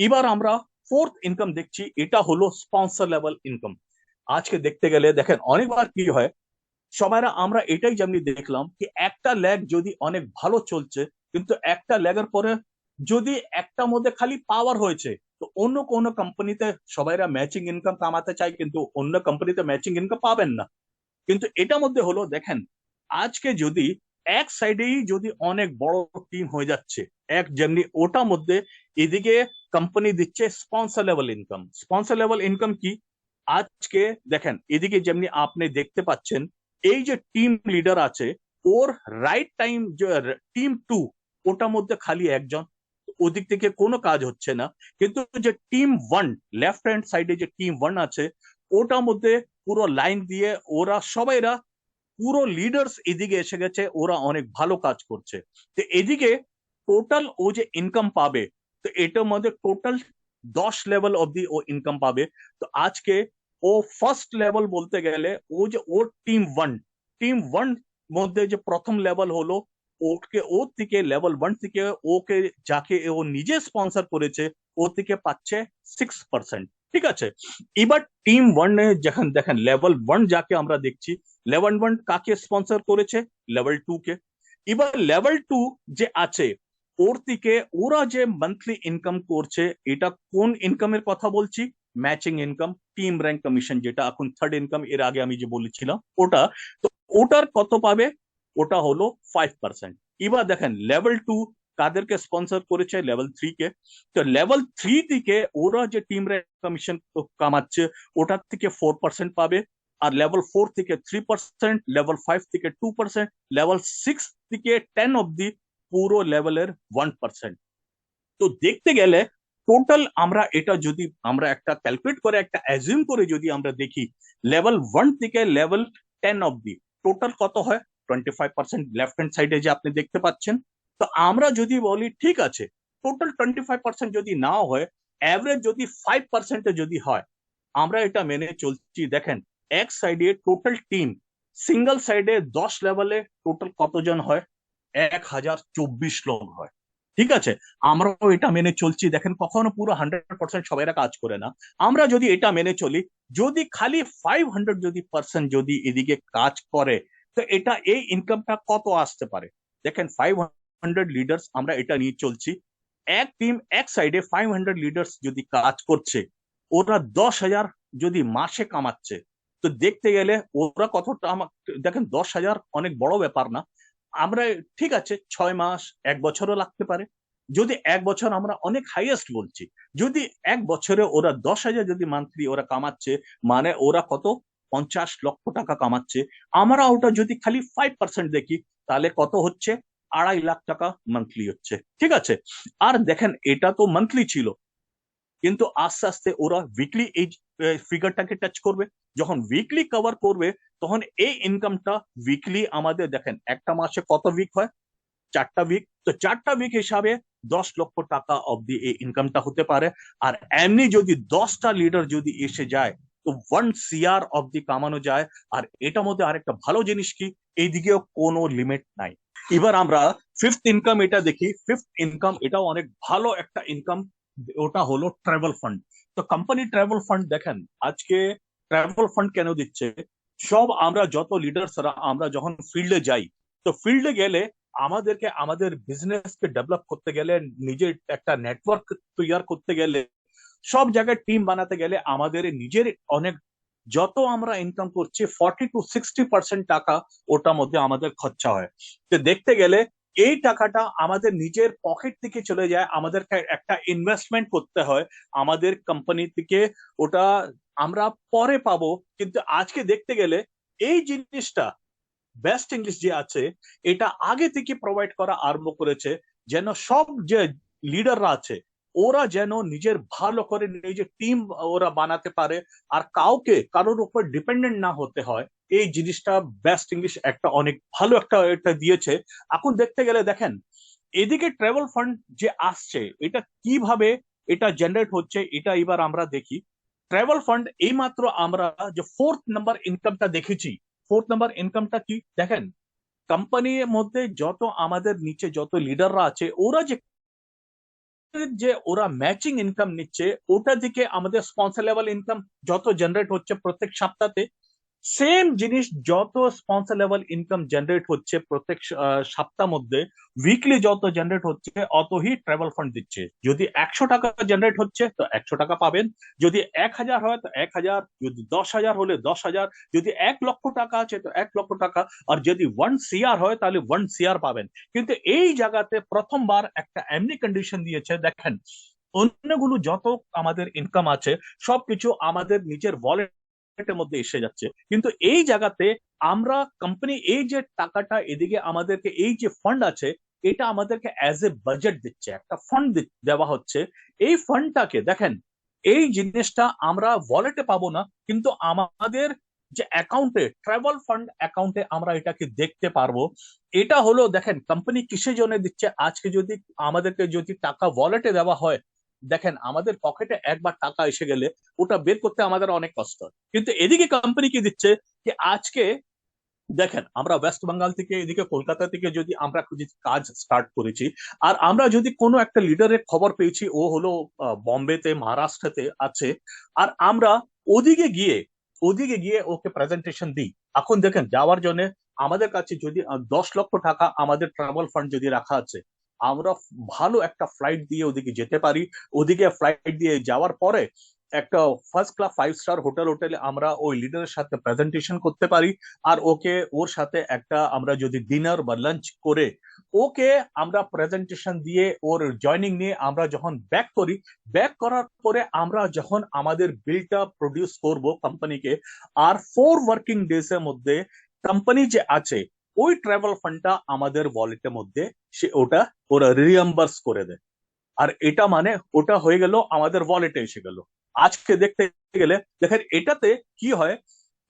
S1: এবার আমরা ফোর্থ ইনকাম দেখছি, এটা হলো স্পন্সর লেভেল ইনকাম। আজকে দেখতে গেলে দেখেন অনেকবার কি হয়, সবাইরা আমরা এটাই যেমনি দেখলাম কি একটা ল্যাগ যদি অনেক ভালো চলছে, কিন্তু একটা ল্যাগের পরে যদি একটা মধ্যে খালি পাওয়ার হয়েছে, তো অন্য কোনো কোম্পানিতে সবাইরা ম্যাচিং ইনকাম কামাতে চায়, কিন্তু অন্য কোম্পানিতে ম্যাচিং ইনকাম পাবেন না। কিন্তু এটা মধ্যে হলো দেখেন, আজকে যদি এক সাইডেই যদি অনেক বড় টিম হয়ে যাচ্ছে, এক যেমনি ওটা মধ্যে এদিকে কোম্পানি দিচ্ছে sponsor level income. Sponsor level income কি, আজকে দেখেন এদিকে যেমনি আপনি দেখতে পাচ্ছেন, এই যে টিম লিডার আছে, ওর রাইট টাইম যে টিম টু, ওটার মধ্যে খালি একজন, ওদিক থেকে কোনো কাজ হচ্ছে না। কিন্তু যে টিম ওয়ান, লেফট হ্যান্ড সাইডে যে টিম ওয়ান আছে, ওটার মধ্যে পুরো লাইন দিয়ে ওরা সবাইরা পুরো লিডার্স এদিকে এসে গেছে, ওরা অনেক ভালো কাজ করছে। তো এদিকে টোটাল ও যে ইনকাম পাবে, তো এটার মধ্যে টোটাল 10 লেভেল অব্দি ও ইনকাম পাবে। তো আজকে ও ফার্স্ট লেভেল বলতে গেলে, ও যে ওর টিম ওয়ান মধ্যে যে প্রথম লেভেল হলো, ওকে ওর থেকে লেভেল ওয়ান থেকে ওকে যাকে ও নিজে স্পন্সর করেছে, ওর থেকে পাচ্ছে 6%। ঠিক আছে, এবার টিম ওয়ানে যখন দেখেন লেভেল ওয়ান যাকে আমরা দেখছি, লেভেল ওয়ান কাকে স্পন্সর করেছে, লেভেল টু কে। এবার লেভেল টু যে আছে, ওর থেকে ওরা যে মান্থলি ইনকাম করছে, এটা কোন ইনকামের কথা বলছি, matching income, team rank commission, যেটা এখন থার্ড ইনকাম, এর আগে আমি যে বলেছিলাম ওটা। তো ওটার কত পাবে, ওটা হলো 5%। এবার দেখেন লেভেল টু কাদেরকে স্পন্সর করেছে, লেভেল থ্রি কে। তো লেভেল থ্রি থেকে ওরা যে টিম র্যাঙ্ক কমিশন কামাচ্ছে, ওটার থেকে 4% পাবে। আর লেভেল ফোর থেকে 3%, লেভেল ফাইভ থেকে 2%, লেভেল সিক্স থেকে 10 অব্দি পুরো লেভেলের 1%। তো দেখতে গেলে টোটাল আমরা এটা যদি আমরা একটা ক্যালকুলেট করে একটা অ্যাজিউম করে যদি আমরা দেখি, লেভেল ওয়ান থেকে লেভেল 10 অব্দি টোটাল কত হয়, 25%। লেফট হ্যান্ড সাইডে যে আপনি দেখতে পাচ্ছেন, তো আমরা যদি বলি ঠিক আছে, টোটাল 25% যদি নাও হয়, অ্যাভারেজ যদি 5% যদি হয়, আমরা এটা মেনে চলছি। দেখেন এক সাইডে টোটাল টিম, সিঙ্গেল সাইডে 10 লেভেলে টোটাল কতজন হয়, 1,024 লোক হয়। ঠিক আছে, আমরাও এটা মেনে চলছি। দেখেন কখনো পুরো 100% সবাইরা কাজ করে না। আমরা যদি এটা মেনে চলি, যদি খালি 500 যদি পার্সেন্ট যদি এদিকে কাজ করে, তো এটা এই ইনকামটা কত আসতে পারে। দেখেন 500 লিডার্স, আমরা এটা নিয়ে চলছি। এক টিম এক সাইডে 500 লিডার্স যদি কাজ করছে, ওরা 10,000 যদি মাসে কামাচ্ছে, তো দেখতে গেলে ওরা কতটা দেখেন 10,000 অনেক বড় ব্যাপার না। আমরা ঠিক আছে 6 মাস, 1 বছরও লাগতে পারে। যদি 1 বছর আমরা অনেক হাইয়েস্ট বলছি, যদি 1 বছরে ওরা 10,000 যদি মান্থলি ওরা কামাচ্ছে, মানে ওরা কত 50 লক্ষ টাকা কামাচ্ছে। আমরা ওটা যদি খালি 5% দেখি, তাহলে কত হচ্ছে, 2.5 লাখ টাকা মান্থলি হচ্ছে। ঠিক আছে, আর দেখেন এটা তো মান্থলি ছিল, কিন্তু আস্তে আস্তে ওরা উইকলি এই ফিগারটাকে টাচ করবে। যখন উইকলি কভার করবে, তখন এই ইনকামটা উইকলি আমাদের দেখেন একটা মাসে কত উইক হয়, 4টা উইক। তো 4টা উইক হিসাবে 10 লক্ষ টাকা অব্দি এই ইনকামটা হতে পারে। আর এমনি যদি 10টা লিডার যদি এসে যায়, তো 1 CR অব্দি কামানো যায়। আর এটার মধ্যে আরেকটা ভালো জিনিস কি, এইদিকেও কোনো লিমিট নাই। এবার আমরা ফিফথ ইনকাম এটা দেখি। ফিফথ ইনকাম এটাও অনেক ভালো একটা ইনকাম, ওটা হলো ট্রাভেল ফান্ড। তো কোম্পানি ট্রাভেল ফান্ড দেখেন, আজকে ট্রাভেল ফান্ড কেন দিচ্ছে, সব আমরা যত লিডার্সরা আমরা যখন ফিল্ডে যাই, তো ফিল্ডে গেলে আমাদেরকে আমাদের বিজনেসকে ডেভেলপ করতে গেলে, নিজের একটা নেটওয়ার্ক তৈরি করতে গেলে, সব জায়গায় টিম বানাতে গেলে আমাদের নিজের অনেক, যত আমরা ইনকাম করছি 40 to 60% টাকা ওটার মধ্যে আমাদের খরচা হয়। তো দেখতে গেলে এই টাকাটা আমাদের নিজের পকেট থেকে চলে যায়, আমাদেরকে একটা ইনভেস্টমেন্ট করতে হয় আমাদের কোম্পানি থেকে, ওটা আমরা পরে পাবো। কিন্তু আজকে দেখতে গেলে এই জিনিসটা বেস্ট ইংলিশ যে আছে, এটা আগে থেকে প্রোভাইড করা আরম্ভ করেছে, যেন সব যে লিডাররা আছে, ওরা যেন নিজের ভালো করে নিজের টিম ওরা বানাতে পারে, আর কাউকে কারোর উপর ডিপেন্ডেন্ট না হতে হয়। এই জিনিসটা বেস্ট ইংলিশ একটা অনেক ভালো একটা এটা দিয়েছে। এখন দেখতে গেলে দেখেন এদিকে ট্রাভেল ফান্ড যে আসছে, এটা কিভাবে এটা জেনারেট হচ্ছে, এটা এবার আমরা দেখি। ট্রাভেল ফান্ড এইমাত্র আমরা যে ফোর্থ নাম্বার ইনকামটা দেখেছি, ফোর্থ নাম্বার ইনকামটা কি দেখেন, কোম্পানির মধ্যে যত আমাদের নিচে যত লিডাররা আছে, ওরা যে ওরা ম্যাচিং ইনকাম নিচ্ছে, ওটা দিকে আমাদের স্পন্সর লেভেল ইনকাম যত জেনারেট হচ্ছে প্রত্যেক সপ্তাহে, সেম জিনিস যত স্পন্সর লেভেল ইনকাম জেনারেট হচ্ছে প্রত্যেক সপ্তাহ মধ্যে, উইকলি যত জেনারেট হচ্ছে অতই ট্রাভেল ফান্ড দিচ্ছে। যদি 100 টাকা জেনারেট হচ্ছে তো 100 টাকা পাবেন, যদি 1000 হয় তো 1000, যদি 10,000 হলে 10,000, যদি 1 লক্ষ টাকা আছে তো 1 লক্ষ টাকা, আর যদি 1 CR হয় তাহলে 1 CR পাবেন। কিন্তু এই জায়গাতে প্রথমবার একটা এমনি কন্ডিশন দিয়েছে, দেখেন অন্যগুলো যত আমাদের ইনকাম আছে সবকিছু আমাদের নিজের ওয়ালেটের মধ্যে এসে যাচ্ছে, কিন্তু এই জায়গাতে আমরা কোম্পানি এই যে টাকাটা এদিকে আমাদেরকে এই যে ফান্ড আছে, এটা আমাদেরকে অ্যাজ এ বাজেট দিচ্ছে, একটা ফান্ড দেওয়া হচ্ছে। এই ফান্ডটাকে দেখেন, এই জিনিসটা আমরা ওয়ালেটে পাবো না, কিন্তু আমাদের যে অ্যাকাউন্টে, ট্রাভেল ফান্ড অ্যাকাউন্টে আমরা এটাকে দেখতে পারবো। এটা হলো দেখেন কোম্পানি কিসের জন্য দিচ্ছে। আজকে যদি আমাদেরকে যদি টাকা ওয়ালেটে দেওয়া হয়, দেখেন আমাদের পকেটে একবার টাকা এসে গেলে ওটা বের করতে আমাদের অনেক কষ্ট হয়। কিন্তু এদিকে কোম্পানি কি দিচ্ছে, যে আজকে দেখেন আমরা ওয়েস্ট বেঙ্গল থেকে এদিকে কলকাতা থেকে যদি আমরা যদি কাজ স্টার্ট করেছি, আর আমরা যদি কোনো একটা লিডারের খবর পেয়েছি, ও হলো বম্বেতে মহারাষ্ট্রতে আছে, আর আমরা ওদিকে গিয়ে ওদিকে গিয়ে ওকে প্রেজেন্টেশন দিই। এখন দেখেন যাওয়ার জন্য আমাদের কাছে যদি 10 লক্ষ টাকা আমাদের ট্রাভেল ফান্ড যদি রাখা আছে, আমরা ভালো একটা ফ্লাইট দিয়ে ওদিকে যেতে পারি। ওদিকে ফ্লাইট দিয়ে যাওয়ার পরে একটা ফার্স্ট ক্লাস 5 স্টার হোটেলে আমরা ওই লিডারের সাথে প্রেজেন্টেশন করতে পারি, আর ওকে ওর সাথে একটা আমরা যদি ডিনার বা লাঞ্চ করে ওকে আমরা প্রেজেন্টেশন দিয়ে ওর জয়নিং নিয়ে আমরা যখন ব্যাক করি, ব্যাক করার পরে আমরা যখন আমাদের বিলটা প্রডিউস করব কোম্পানিকে, আর 4 ওয়ার্কিং ডেজ এর মধ্যে কোম্পানি যে আছে ওই ট্রাভেল ফান্ডটা আমাদের ওয়ালেটের মধ্যে সে ওটা ওরা রিএম্বার্স করে দেয়। আর এটা মানে ওটা হয়ে গেল আমাদের ওয়ালেটে এসে গেল। আজকে দেখতে গেলে দেখেন এটাতে কি হয়,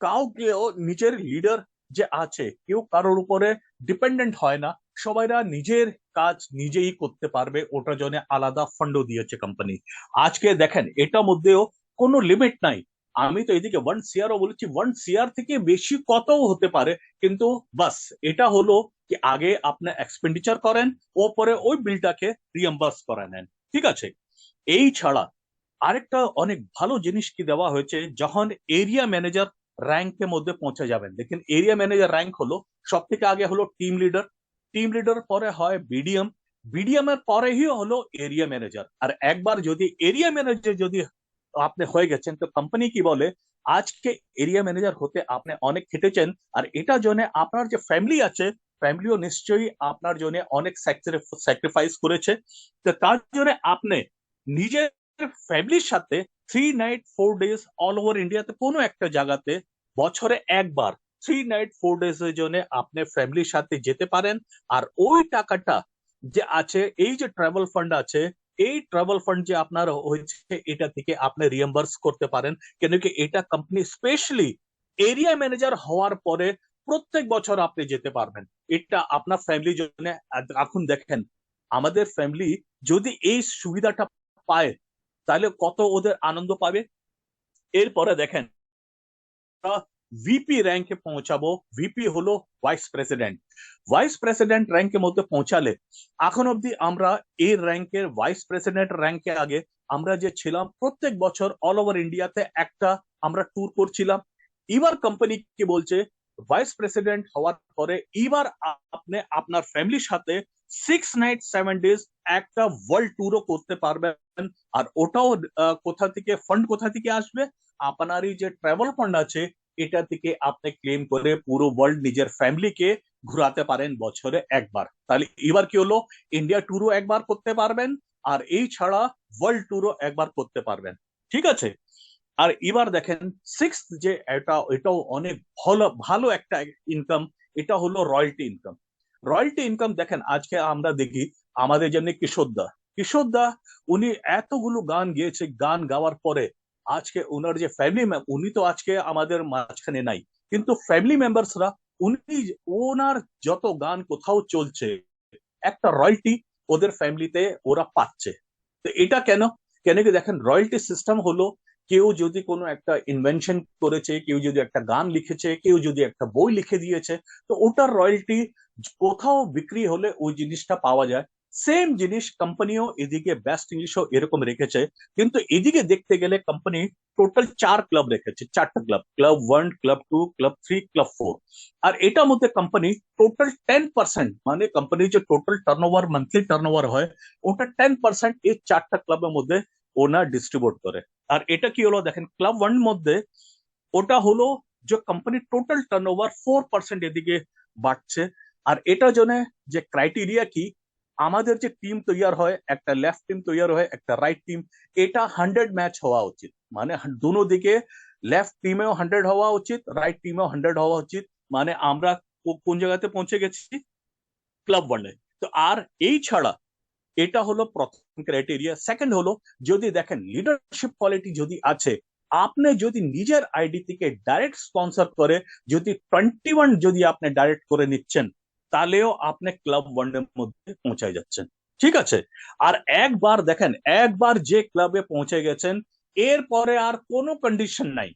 S1: কাউকেও নিজের লিডার যে আছে কেউ কারোর উপরে ডিপেন্ডেন্ট হয় না, সবাইরা নিজের কাজ নিজেই করতে পারবে, ওটার জন্য আলাদা ফান্ডও দিয়েছে কোম্পানি। আজকে দেখেন এটার মধ্যেও কোনো লিমিট নাই। আমি তো এদিকে 1 CR বলেছি, 1 CR থেকে বেশি কত হতে পারে, কিন্তু বাস এটা হলো কি আগে আপনি এক্সপেন্ডিচার করেন, ও পরে ওই বিলটাকে রিএম্বার্স করে নেন, ঠিক আছে। এই ছাড়া আরেকটা অনেক ভালো জিনিস কি দেওয়া হয়েছে, যখন এরিয়া ম্যানেজার র্যাঙ্কের মধ্যে পৌঁছে যাবেন, দেখেন এরিয়া ম্যানেজার র্যাঙ্ক হলো সব থেকে আগে হলো টিম লিডার, টিম লিডার পরে হয় বিডিএম, বিডিএম এর পরেই হলো এরিয়া ম্যানেজার। আর একবার যদি এরিয়া ম্যানেজার যদি আপনি হয়ে গেছেন, তো কোম্পানি কি বলে, আজকে এরিয়া ম্যানেজার হতে আপনি অনেক খেটেছেন, আর এটা জন্য আপনার যে ফ্যামিলি আছে, ফ্যামিলিও নিশ্চয়ই আপনার জন্য অনেক স্যাক্রিফাইস করেছে। তো তার জন্য আপনি নিজের ফ্যামিলির সাথে 3 নাইট 4 ডেজ অল ওভার ইন্ডিয়াতে কোনো একটা জায়গাতে বছরে একবার 3 নাইট 4 ডেজ এর জন্য আপনি ফ্যামিলির সাথে যেতে পারেন। আর ওই টাকাটা যে আছে, এই যে ট্রাভেল ফান্ড আছে, এই ট্রাভেল ফান্ড যে আপনার হয়েছে, এটা থেকে আপনি রিএম্বার্স করতে পারেন। কেন কি এটা কোম্পানি স্পেশালি এরিয়া ম্যানেজার হওয়ার পরে প্রত্যেক বছর আপনি যেতে পারবেন। এটা আপনার ফ্যামিলির জন্য। এখন দেখেন আমাদের ফ্যামিলি যদি এই সুবিধাটা পায় তাহলে কত ওদের আনন্দ পাবে। এরপরে দেখেন ভিপি র্যাঙ্কে পৌঁছাবো, ভিপি হলো ভাইস প্রেসিডেন্ট। ভাইস প্রেসিডেন্ট র্যাঙ্কের মধ্যে পৌঁছালে, এখন অব্দি আমরা এই র্যাঙ্কের ভাইস প্রেসিডেন্ট র্যাঙ্কে আগে আমরা যে ছিলাম প্রত্যেক বছর অল ওভার ইন্ডিয়াতে একটা আমরা ট্যুর করছিলাম। এবার কোম্পানি কি বলছে, ভাইস প্রেসিডেন্ট হওয়ার পরে এবার আপনি আপনার ফ্যামিলির সাথে 6 নাইট 7 ডেজ একটা ওয়ার্ল্ড ট্যুরও করতে পারবেন। আর ওটাও কোথা থেকে ফান্ড কোথা থেকে আসবে, আপনারই যে ট্রাভেল ফান্ড আছে এটা থেকে আপনি ক্লেম করে পুরো ওয়ার্ল্ড নিজের ফ্যামিলিকে ঘুরাতে পারেন বছরে একবার। তাহলে এবার কি হলো, ইন্ডিয়া ট্যুরও একবার করতে পারবেন, আর এই ছাড়া ওয়ার্ল্ড ট্যুরও একবার করতে পারবেন, ঠিক আছে। আর এবার দেখেন সিক্স যে এটাও অনেক ভালো ভালো একটা ইনকাম, এটা হলো রয়্যালটি ইনকাম। রয়্যালটি ইনকাম দেখেন আজকে আমরা দেখি আমাদের যেমনি কিশোর দা উনি এতগুলো গান গেয়েছে, গান গাওয়ার পরে আজকে ওনার যে ফ্যামিলি, উনি তো আজকে আমাদের মাঝখানে নাই, কিন্তু ফ্যামিলি মেম্বার্সরা উনি ওনার যত গান কোথাও চলছে একটা রয়্যালটি ওদের ফ্যামিলিতে ওরা পাচ্ছে। তো এটা কেন, কেন কি দেখেন রয়্যালটি সিস্টেম হলো কেউ যদি কোনো একটা ইনভেনশন করেছে, কেউ যদি একটা গান লিখেছে, কেউ যদি একটা বই লিখে দিয়েছে, তো ওটার রয়্যালটি কোথাও বিক্রি হলে ওই জিনিসটা পাওয়া যায়। সেম জিনিস কোম্পানিও এদিকে বেস্ট ইংলিশও এরকম রেখেছে। কিন্তু এদিকে দেখতে গেলে কোম্পানি টোটাল 4 ক্লাব রেখেছে, 4টা club, club 1, club 2, club 3, club 4। আর এটার মধ্যে কোম্পানি টোটাল 10%, মানে কোম্পানির যে টোটাল টার্নওভার, মান্থলি টার্নওভার হয়, ওটা 10% এই 4টা ক্লাবের মধ্যে ওনার ডিস্ট্রিবিউট করে। আর এটা কি হলো দেখেন, ক্লাব 1 মধ্যে ওটা হলো যে কোম্পানির টোটাল টার্নওভার 4% এদিকে বাড়ছে। আর এটা জন্য যে ক্রাইটেরিয়া কি, আমাদের যে টিম তৈরি হয়, একটা লেফট টিম তৈরি হয়, একটা রাইট টিম, এটা 100 ম্যাচ হওয়া উচিত। মানে দুনো দিকে লেফট টিমেও 100 হওয়া উচিত, রাইট টিমেও 100 হওয়া উচিত। মানে আমরা কোন জায়গাতে পৌঁছে গেছি, ক্লাব 1-এ। তো আর এই ছাড়া এটা হলো প্রথম ক্রাইটেরিয়া। সেকেন্ড হলো, যদি দেখেন লিডারশিপ কোয়ালিটি যদি আছে, আপনি যদি নিজের আইডি থেকে ডাইরেক্ট স্পন্সর করে যদি 21 যদি আপনি ডাইরেক্ট করে নিচ্ছেন, তাহলেও আপনি ক্লাব 1 এর মধ্যে পৌঁছায় যাচ্ছেন। ঠিক আছে। আর একবার দেখেন, একবার যে ক্লাবে পৌঁছে গেছেন, এরপরে আর কোনো কন্ডিশন নাই।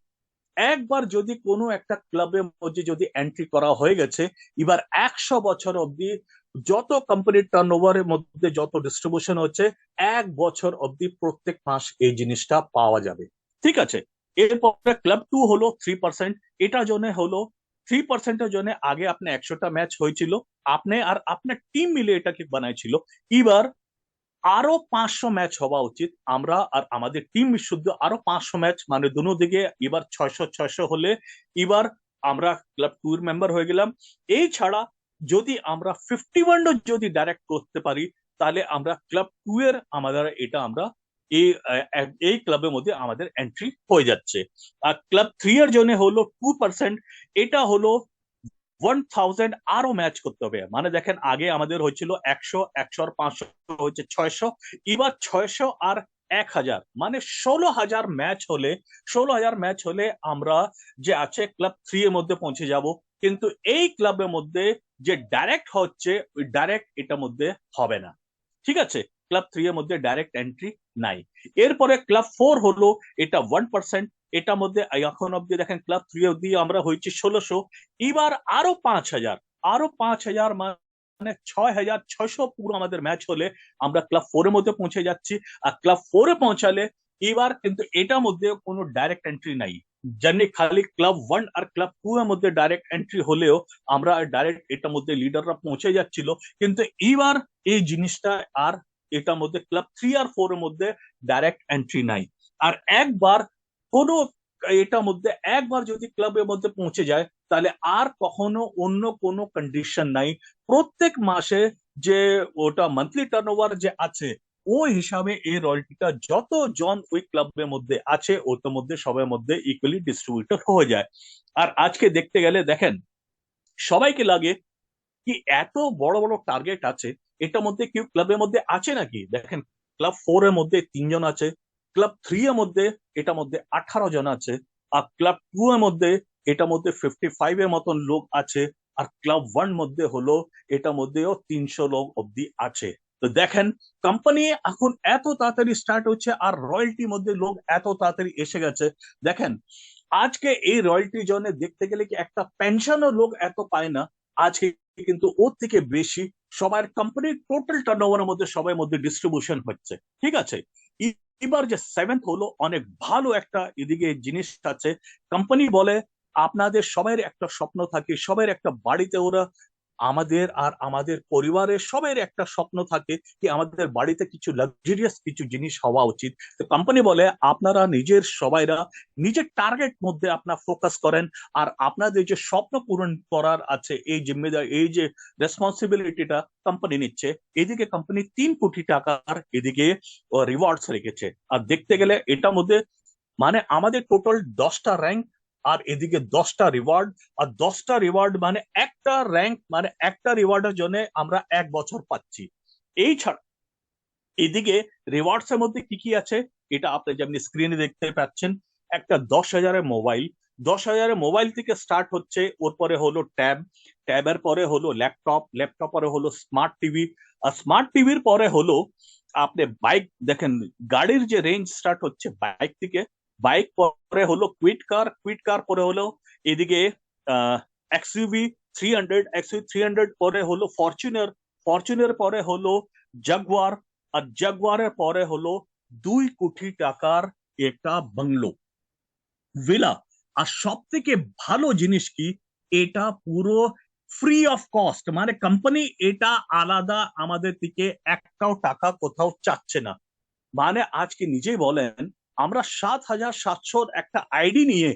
S1: একবার যদি কোনো একটা ক্লাবের মধ্যে যদি এন্ট্রি করা হয়ে গেছে, এবার 100 বছর অব্দি যত কোম্পানির টার্নওভারের মধ্যে যত ডিস্ট্রিবিউশন হচ্ছে, 1 বছর অব্দি প্রত্যেক মাস এই জিনিসটা পাওয়া যাবে। ঠিক আছে। এরপরে ক্লাব 2 হলো 3%। এটা জন্য হলো 3%-এর জন্য আগে আপনি 100টা ম্যাচ হয়েছিল, আপনি আর আপনার টিম মিলে এটাকে বানাইছিল। এবার আরো 500 ম্যাচ হওয়া উচিত, আমরা আর আমাদের টিম শুদ্ধ আরো 500 ম্যাচ, মানে দুনো দিকে এবার 600 600 হলে এবার আমরা ক্লাব 2 এর মেম্বার হয়ে গেলাম। এই ছাড়া যদি আমরা 51 যদি ডাইরেক্ট করতে পারি, তাহলে আমরা ক্লাব 2 এর আমাদের এটা আমরা এই এই ক্লাবের মধ্যে আমাদের এন্ট্রি হয়ে যাচ্ছে। আর ক্লাব 3 এর জন্য হলো 2%। এটা হলো 1000 আরো ম্যাচ করতে হবে। মানে দেখেন, আগে আমাদের হয়েছিল 100, 100 আর 500 হচ্ছে 600, এবার 600 আর 1000, মানে 16,000 ম্যাচ হলে, 16,000 ম্যাচ হলে আমরা যে আছে ক্লাব 3 এর মধ্যে পৌঁছে যাব। কিন্তু এই ক্লাবের মধ্যে যে ডাইরেক্ট হচ্ছে, ওই ডাইরেক্ট এটার মধ্যে হবে না। ঠিক আছে। ক্লাব 3 এর মধ্যে ডাইরেক্ট এন্ট্রি নাই। এরপরে ক্লাব 4 হলো, এটা 1%। এটার মধ্যে এখন অব্দি দেখেন ক্লাব 3 অব্দি আমরা হয়েছি 1600, এবার আরো 5,000, আরো 5,000, মানে 6,600 পুরো আমাদের ম্যাচ হলে আমরা ক্লাব 4 এর মধ্যে পৌঁছে যাচ্ছি। আর ক্লাব 4 এ পৌঁছালে এবার কিন্তু এটার মধ্যে কোনো ডাইরেক্ট এন্ট্রি নাই। জানি খালি ক্লাব 1 আর ক্লাব 2 এর মধ্যে ডাইরেক্ট এন্ট্রি হলেও আমরা ডাইরেক্ট এটার মধ্যে লিডাররা পৌঁছে যাচ্ছিল। কিন্তু এইবার এই জিনিসটা আর এটার মধ্যে ক্লাব 3 আর 4 এর মধ্যে ডাইরেক্ট এন্ট্রি নাই। আর একবার কোনো এটার মধ্যে একবার যদি ক্লাবের মধ্যে পৌঁছে যায়, তাহলে আর কখনো অন্য কোনো কন্ডিশন নাই। প্রত্যেক মাসে যে ওটা মান্থলি টার্নওভার যে আছে, ওই হিসাবে এই রয়্যালটিটা যত জন ওই ক্লাবের মধ্যে আছে, ওটার মধ্যে সবার মধ্যে ইকুয়ালি ডিস্ট্রিবিউটেড হয়ে যায়। আর আজকে দেখতে গেলে দেখেন, সবাইকে লাগে কি এত বড় বড় টার্গেট আছে, এটার মধ্যে কেউ ক্লাবের মধ্যে আছে নাকি? দেখেন, ক্লাব 4 এর মধ্যে 3 জন আছে, ক্লাব 3 এর মধ্যে এটার মধ্যে 18 জন আছে, আর ক্লাব 2 এর মধ্যে এটার মধ্যে 55 এর মতন লোক আছে, আর ক্লাব 1 মধ্যে হলো এটার মধ্যেও 300 লোক অব্দি আছে। তো দেখেন, কোম্পানি এখন এত তাড়াতাড়ি স্টার্ট হচ্ছে, আর রয়্যালটির মধ্যে লোক এত তাড়াতাড়ি এসে গেছে। দেখেন, আজকে এই রয়্যালটির জন্য দেখতে গেলে কি একটা পেনশনও লোক এত পায় না আজকে, কিন্তু ওর থেকে বেশি সবার কোম্পানির টোটাল টার্নওভারের মধ্যে সবার মধ্যে ডিস্ট্রিবিউশন হচ্ছে। ঠিক আছে। এবার যে 7th হলো, অনেক ভালো একটা এদিকে জিনিস আছে। কোম্পানি বলে আপনাদের সবার একটা স্বপ্ন থাকে, সবার একটা বাড়িতে ওরা, আমাদের আর আমাদের পরিবারের সবার একটা স্বপ্ন থাকে কি আমাদের বাড়িতে কিছু লাক্সারিয়াস কিছু জিনিস হওয়া উচিত। তো কোম্পানি বলে আপনারা নিজের সবাইরা নিজের টার্গেট মধ্যে আপনার ফোকাস করেন, আর আপনাদের যে স্বপ্ন পূরণ করার আছে, এই জিম্মেদারি, এই যে রেসপন্সিবিলিটিটা কোম্পানি নিচ্ছে। এদিকে কোম্পানি 3 কোটি টাকার এদিকে রিওয়ার্ডস রেখেছে। আর দেখতে গেলে এটার মধ্যে মানে আমাদের টোটাল 10টা র্যাঙ্ক, আর এদিকে 10টা রিওয়ার্ড। আর 10টা রিওয়ার্ড মানে একটা র্যাঙ্ক, মানে একটা রিওয়ার্ডের জন্য আমরা 1 বছর পাচ্ছি। এই ছাড়া এদিকে রিওয়ার্ডস এর মধ্যে কি কি আছে, এটা আপনি যেমনি স্ক্রিনে দেখতে পাচ্ছেন। একটা 10,000-এর মোবাইল, 10,000-এর মোবাইল থেকে স্টার্ট হচ্ছে। ওর পরে হলো ট্যাব, ট্যাবের পরে হলো ল্যাপটপ, ল্যাপটপ পরে হলো স্মার্ট টিভি, আর স্মার্ট টিভির পরে হলো আপনি বাইক। দেখেন, গাড়ির যে রেঞ্জ স্টার্ট হচ্ছে বাইক থেকে, বাইক পরে হলো কুইট কার পরে হলো এদিকে এক্সইউভি 300, এক্সইউভি 300 পরে হলো ফরচুনার, ফরচুনার পরে হলো জাগুয়ার, আর জাগুয়ারের পরে হলো 2 কোটি টাকার একটা বাংলো, ভিলা। আর সব থেকে ভালো জিনিস কি, এটা পুরো ফ্রি অফ কস্ট, মানে কোম্পানি এটা আলাদা আমাদের থেকে একটাও টাকা কোথাও চাচ্ছে না। মানে আজকে নিজেই বলেন, আমরা 7,700 একটা আইডি নিয়ে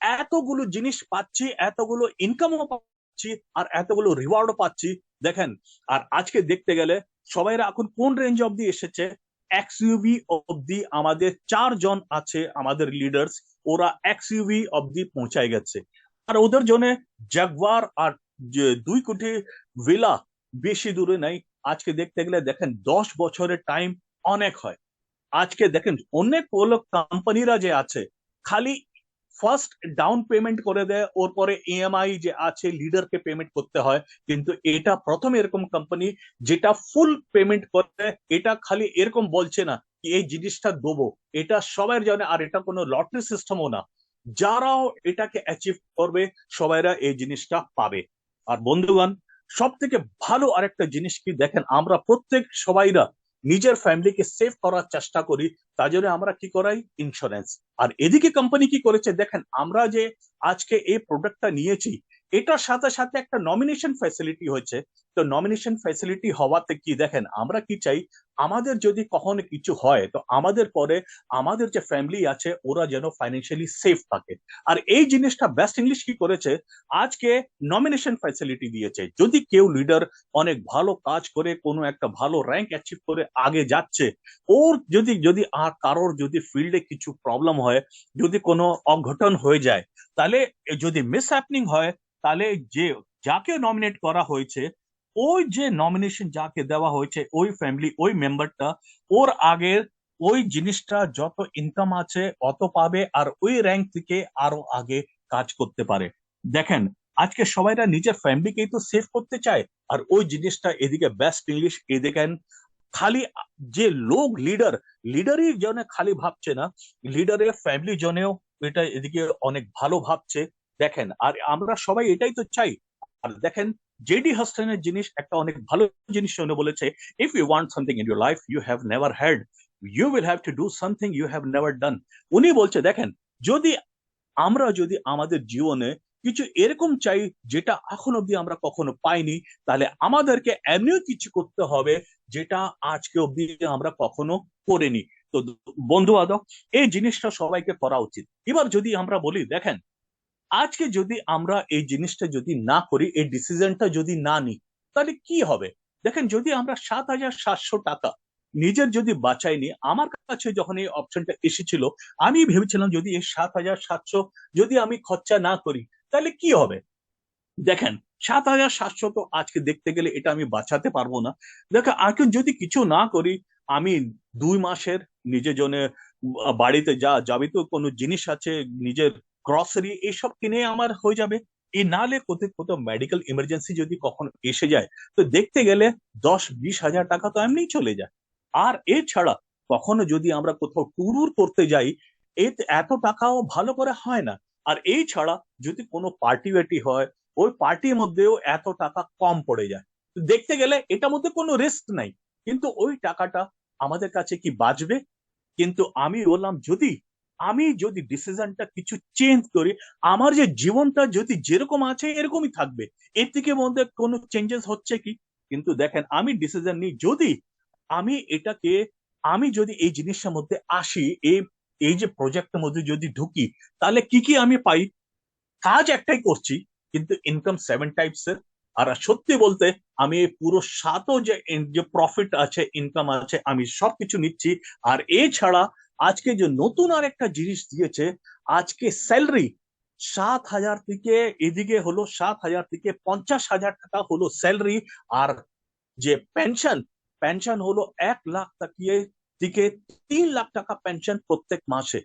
S1: এতগুলো জিনিস পাচ্ছি, এতগুলো ইনকামও পাচ্ছি, আর এতগুলো রিওয়ার্ডও পাচ্ছি। দেখেন, আর আজকে দেখতে গেলে সবাইরা এখন কোন রেঞ্জ অব্দি এসেছে, এক্সইউভি অব্দি আমাদের 4 জন আছে আমাদের লিডার্স, ওরা এক্সইউভি অব্দি পৌঁছায় গেছে। আর ওদের জন্য জাগুয়ার আর 2 কোটি ভিলা বেশি দূরে নাই। আজকে দেখতে গেলে দেখেন 10 বছরের টাইম অনেক হয়। আজকে দেখেন অনেক কোম্পানিরা যে আছে, খালি ফার্স্ট ডাউন পেমেন্ট করে দেয়, ওর পরে ইএমআই যে আছে লিডারকে পেমেন্ট করতে হয়। কিন্তু এটা প্রথম এরকম কোম্পানি যেটা ফুল পেমেন্ট করে, এটা খালি এরকম বলছে না কি এই জিনিসটা দেবো, এটা সবার জানে। আর এটা কোনো লটারি সিস্টেমও না, যারাও এটাকে অ্যাচিভ করবে সবাইরা এই জিনিসটা পাবে। আর বন্ধুগণ, সব থেকে ভালো আরেকটা জিনিস কি দেখেন, আমরা প্রত্যেক সবাইরা নিজের ফ্যামিলিকে সেভ করার চেষ্টা করি, তার জন্য আমরা কি করাই, ইন্স্যুরেন্স। আর এদিকে কোম্পানি কি করেছে দেখেন, আমরা যে আজকে এই প্রোডাক্টটা নিয়েছি, এটার সাথে সাথে একটা নমিনেশন ফ্যাসিলিটি হয়েছে। তো নমিনেশন ফ্যাসিলিটি হওয়াতে কি দেখেন, আমরা কি চাই, আমাদের যদি কখনো কিছু হয় তো আমাদের পরে আমাদের যে ফ্যামিলি আছে ওরা যেন ফাইন্যান্সিয়ালি সেফ থাকে। আর এই জিনিসটা বেস্ট ইংলিশ কি করেছে, আজকে নমিনেশন ফ্যাসিলিটি দিয়েছে। যদি কেউ লিডার অনেক ভালো কাজ করে কোনো একটা ভালো র্যাঙ্ক অ্যাচিভ করে আগে যাচ্ছে, ওর যদি যদি আর কারোর যদি ফিল্ডে কিছু প্রবলেম হয়, যদি কোনো অঘটন হয়ে যায়, তাহলে যদি মিস হ্যাপনিং হয়, তাহলে যে যাকে নমিনেট করা হয়েছে, ওই যে নমিনেশন যাকে দেওয়া হয়েছে ওই ফ্যামিলি ওই মেম্বারটা ওর আগের ওই জিনিসটা যত ইনকাম আছে অত পাবে, আর ওই র্যাঙ্ক থেকে আরো আগে কাজ করতে পারে। দেখেন, আজকে সবাইরা নিজের ফ্যামিলিকেই তো সেভ করতে চায়। আর ওই জিনিসটা এদিকে বেস্ট ইংলিশ এ দেখেন, খালি যে লোক লিডার, লিডারই জন্য খালি ভাবছে না, লিডারের ফ্যামিলি জনেও এটা এদিকে অনেক ভালো ভাবছে। দেখেন, আর আমরা সবাই এটাই তো চাই। আর দেখেন, জেডি হাস্টনের জিনিস একটা অনেক ভালো জিনিস শুনে বলেছে, if you want something in your life you have never had, you will have to do something you have never done. উনি বলছে দেখেন, যদি আমরা যদি আমাদের জীবনে কিছু এরকম চাই যেটা এখন অব্দি আমরা কখনো পাইনি, তাহলে আমাদেরকে এমনিও কিছু করতে হবে যেটা আজকে অব্দি আমরা কখনো করিনি। তো বন্ধু বান্ধব, এই জিনিসটা সবাইকে করা উচিত। এবার যদি আমরা বলি দেখেন, আজকে যদি আমরা এই জিনিসটা যদি না করি, এই ডিসিশনটা যদি না নিই, তাহলে কি হবে। দেখেন, যদি আমরা 7,700 টাকা নিজের যদি বাঁচাই নি, আমার কাছে যখন এই অপশনটা এসেছিল, আমি ভেবেছিলাম যদি এই 7,700 যদি আমি খরচা না করি, তাহলে কি হবে। দেখেন, 7,700 তো আজকে দেখতে গেলে এটা আমি বাঁচাতে পারবো না। দেখেন, আজকে যদি কিছু না করি, আমি 2 মাসের নিজের জন্য বাড়িতে যা যাবতীয় কোনো জিনিস আছে, নিজের গ্রসারি এইসব কিনে আমার হয়ে যাবে। এই নালে কোথাও কোথাও মেডিকেল ইমার্জেন্সি যদি কখনো এসে যায়, তো দেখতে গেলে 10-20 হাজার টাকা তো এমনি চলে যায়। আর এছাড়া কখনো যদি আমরা কোথাও ট্যুর করতে যাই, এত টাকাও ভালো করে হয় না। আর এই ছাড়া যদি কোনো পার্টি ওয়ার্টি হয়, ওই পার্টির মধ্যেও এত টাকা কম পড়ে যায়। তো দেখতে গেলে এটার মধ্যে কোনো রিস্ক নাই, কিন্তু ওই টাকাটা আমাদের কাছে কি বাঁচবে। কিন্তু আমি বললাম, যদি আমি যদি ডিসিশনটা কিছু চেঞ্জ করি, আমার যে জীবনটা যদি যেরকম আছে এরকমই থাকবে, এর থেকে মধ্যে কোনো চেঞ্জেস হচ্ছে কি। কিন্তু দেখেন, আমি ডিসিশন নিই, যদি আমি এটাকে, আমি যদি এই জিনিসটার মধ্যে আসি, এই এই যে প্রজেক্টের মধ্যে যদি ঢুকি, তাহলে কি কি আমি পাই। কাজ একটাই করছি, কিন্তু ইনকাম 7 টাইপস এর। আর সত্যি বলতে, আমি এই পুরো সাতও যে যে প্রফিট আছে, ইনকাম আছে, আমি সবকিছু নিচ্ছি। আর এছাড়া আজকে যে নতুন আর একটা জিনিস দিয়েছে, আজকে স্যালারি 7,000 থেকে এদিকে হলো 7,000 থেকে 50,000 টাকা হলো স্যালারি। আর যে পেনশন, পেনশন হলো 1 লাখ তাকিয়ে দিকে 3 লাখ টাকা পেনশন প্রত্যেক মাসে।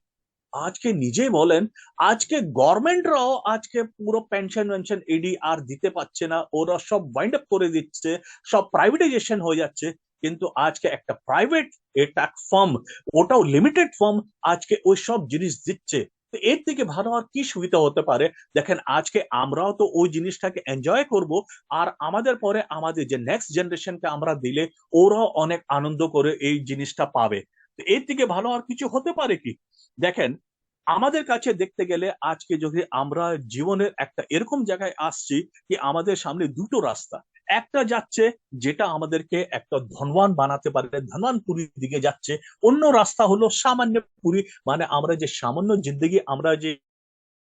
S1: আজকে নিজেই বলেন, আজকে গভর্নমেন্টরাও আজকে পুরো পেনশন পেনশন এডি আর দিতে পারছে না, ওরা সব ওয়াইন্ড আপ করে দিচ্ছে, সব প্রাইভেটাইজেশন হয়ে যাচ্ছে। কিন্তু আজকে একটা প্রাইভেট এটা ফার্ম, ওটাও লিমিটেড ফার্ম, আজকে ওই সব জিনিস দিচ্ছে। তো এর থেকে ভালো আর কি সুবিধা হতে পারে? দেখেন আজকে আমরাও তো ওই জিনিসটাকে এনজয় করব, আর আমাদের পরে আমাদের যে নেক্সট জেনারেশনকে আমরা দিলে ওরাও অনেক আনন্দ করে এই জিনিসটা পাবে। তো এর থেকে ভালো আর কিছু হতে পারে কি? দেখেন আমাদের কাছে দেখতে গেলে আজকে যদি আমরা জীবনের একটা এরকম জায়গায় আসছি কি আমাদের সামনে দুটো রাস্তা, একটা যাচ্ছে যেটা আমাদেরকে একটা ধনবান বানাতে পারে, ধনবানপুরীর দিকে যাচ্ছে। অন্য রাস্তা হলো সামান্য পুরী, মানে আমরা যে সামান্য জিন্দগি আমরা যে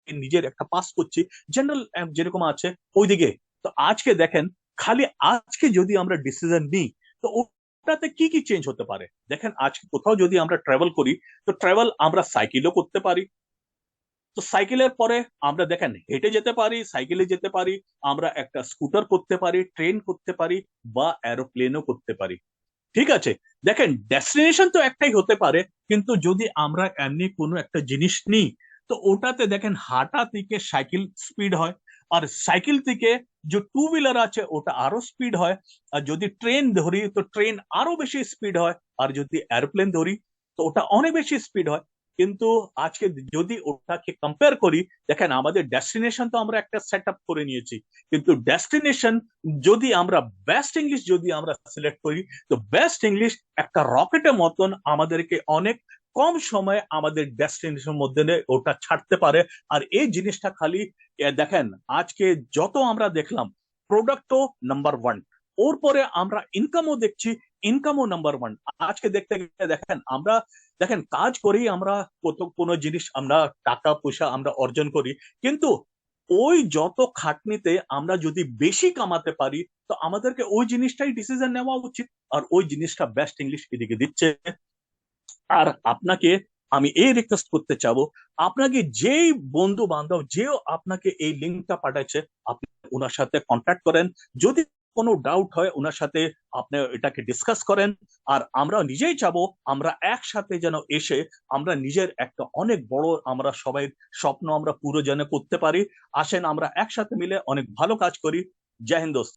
S1: নিজের একটা পাস করছি জেনারেল যেরকম আছে ওইদিকে। তো আজকে দেখেন, খালি আজকে যদি আমরা ডিসিশন নিই তো ওটাতে কি কি চেঞ্জ হতে পারে। দেখেন আজকে কোথাও যদি আমরা ট্রাভেল করি, তো ট্রাভেল আমরা সাইকেলও করতে পারি। তো সাইকেলের পরে আমরা দেখেন হেঁটে যেতে পারি, সাইকেলে যেতে পারি, আমরা একটা স্কুটার করতে পারি, ট্রেন করতে পারি, বা এরোপ্লেনও করতে পারি। ঠিক আছে, দেখেন ডেস্টিনেশন তো একটাই হতে পারে, কিন্তু যদি আমরা এমনি কোনো একটা জিনিস নিই তো ওটাতে দেখেন হাঁটা থেকে সাইকেল স্পিড হয়, আর সাইকেল থেকে যে টু হুইলার আছে ওটা আরো স্পিড হয়, আর যদি ট্রেন ধরি তো ট্রেন আরো বেশি স্পিড হয়, আর যদি এরোপ্লেন ধরি তো ওটা অনেক বেশি স্পিড হয়। কিন্তু আজকে যদি ওটাকে কম্পেয়ার করি, দেখেন আমাদের ডেস্টিনেশন তো আমরা একটা সেট আপ করে নিয়েছি, কিন্তু ডেস্টিনেশন যদি আমরা বেস্ট ইংলিশ যদি আমরা সিলেক্ট করি, তো বেস্ট ইংলিশ একটা রকেটের মতন আমাদেরকে অনেক কম সময়ে আমাদের ডেস্টিনেশন মধ্যে ওটা ছাড়তে পারে। আর এই জিনিসটা খালি দেখেন আজকে যত আমরা দেখলাম প্রোডাক্টও নাম্বার ওয়ান, ওর পরে আমরা ইনকামও দেখছি, ইনকামও নাম্বার ওয়ান। আজকে দেখতে গেলে দেখেন আমরা, দেখেন কাজ করেই আমরা কত কোনো জিনিস আমরা টাকা পয়সা আমরা অর্জন করি, কিন্তু ওই যত খাটনিতে আমরা যদি বেশি কামাতে পারি তো আমাদেরকে ওই জিনিসটাই ডিসিশন নেওয়া উচিত। আর ওই জিনিসটা বেস্ট ইংলিশ এদিকে দিচ্ছে। আর আপনাকে আমি এই রিকোয়েস্ট করতে চাবো, আপনাকে যেই বন্ধু বান্ধব যে আপনাকে এই লিঙ্কটা পাঠাচ্ছে আপনি ওনার সাথে কন্ট্যাক্ট করেন। যদি কোনো ডাউট হয় ওনার সাথে আপনি এটাকে ডিসকাস করেন। আর আমরা নিজেই চাবো আমরা একসাথে যেন এসে আমরা নিজের একটা অনেক বড় আমরা সবাই স্বপ্ন আমরা পুরো যেন করতে পারি। আসেন আমরা একসাথে মিলে অনেক ভালো কাজ করি। জয় হিন্দ দোস্ত।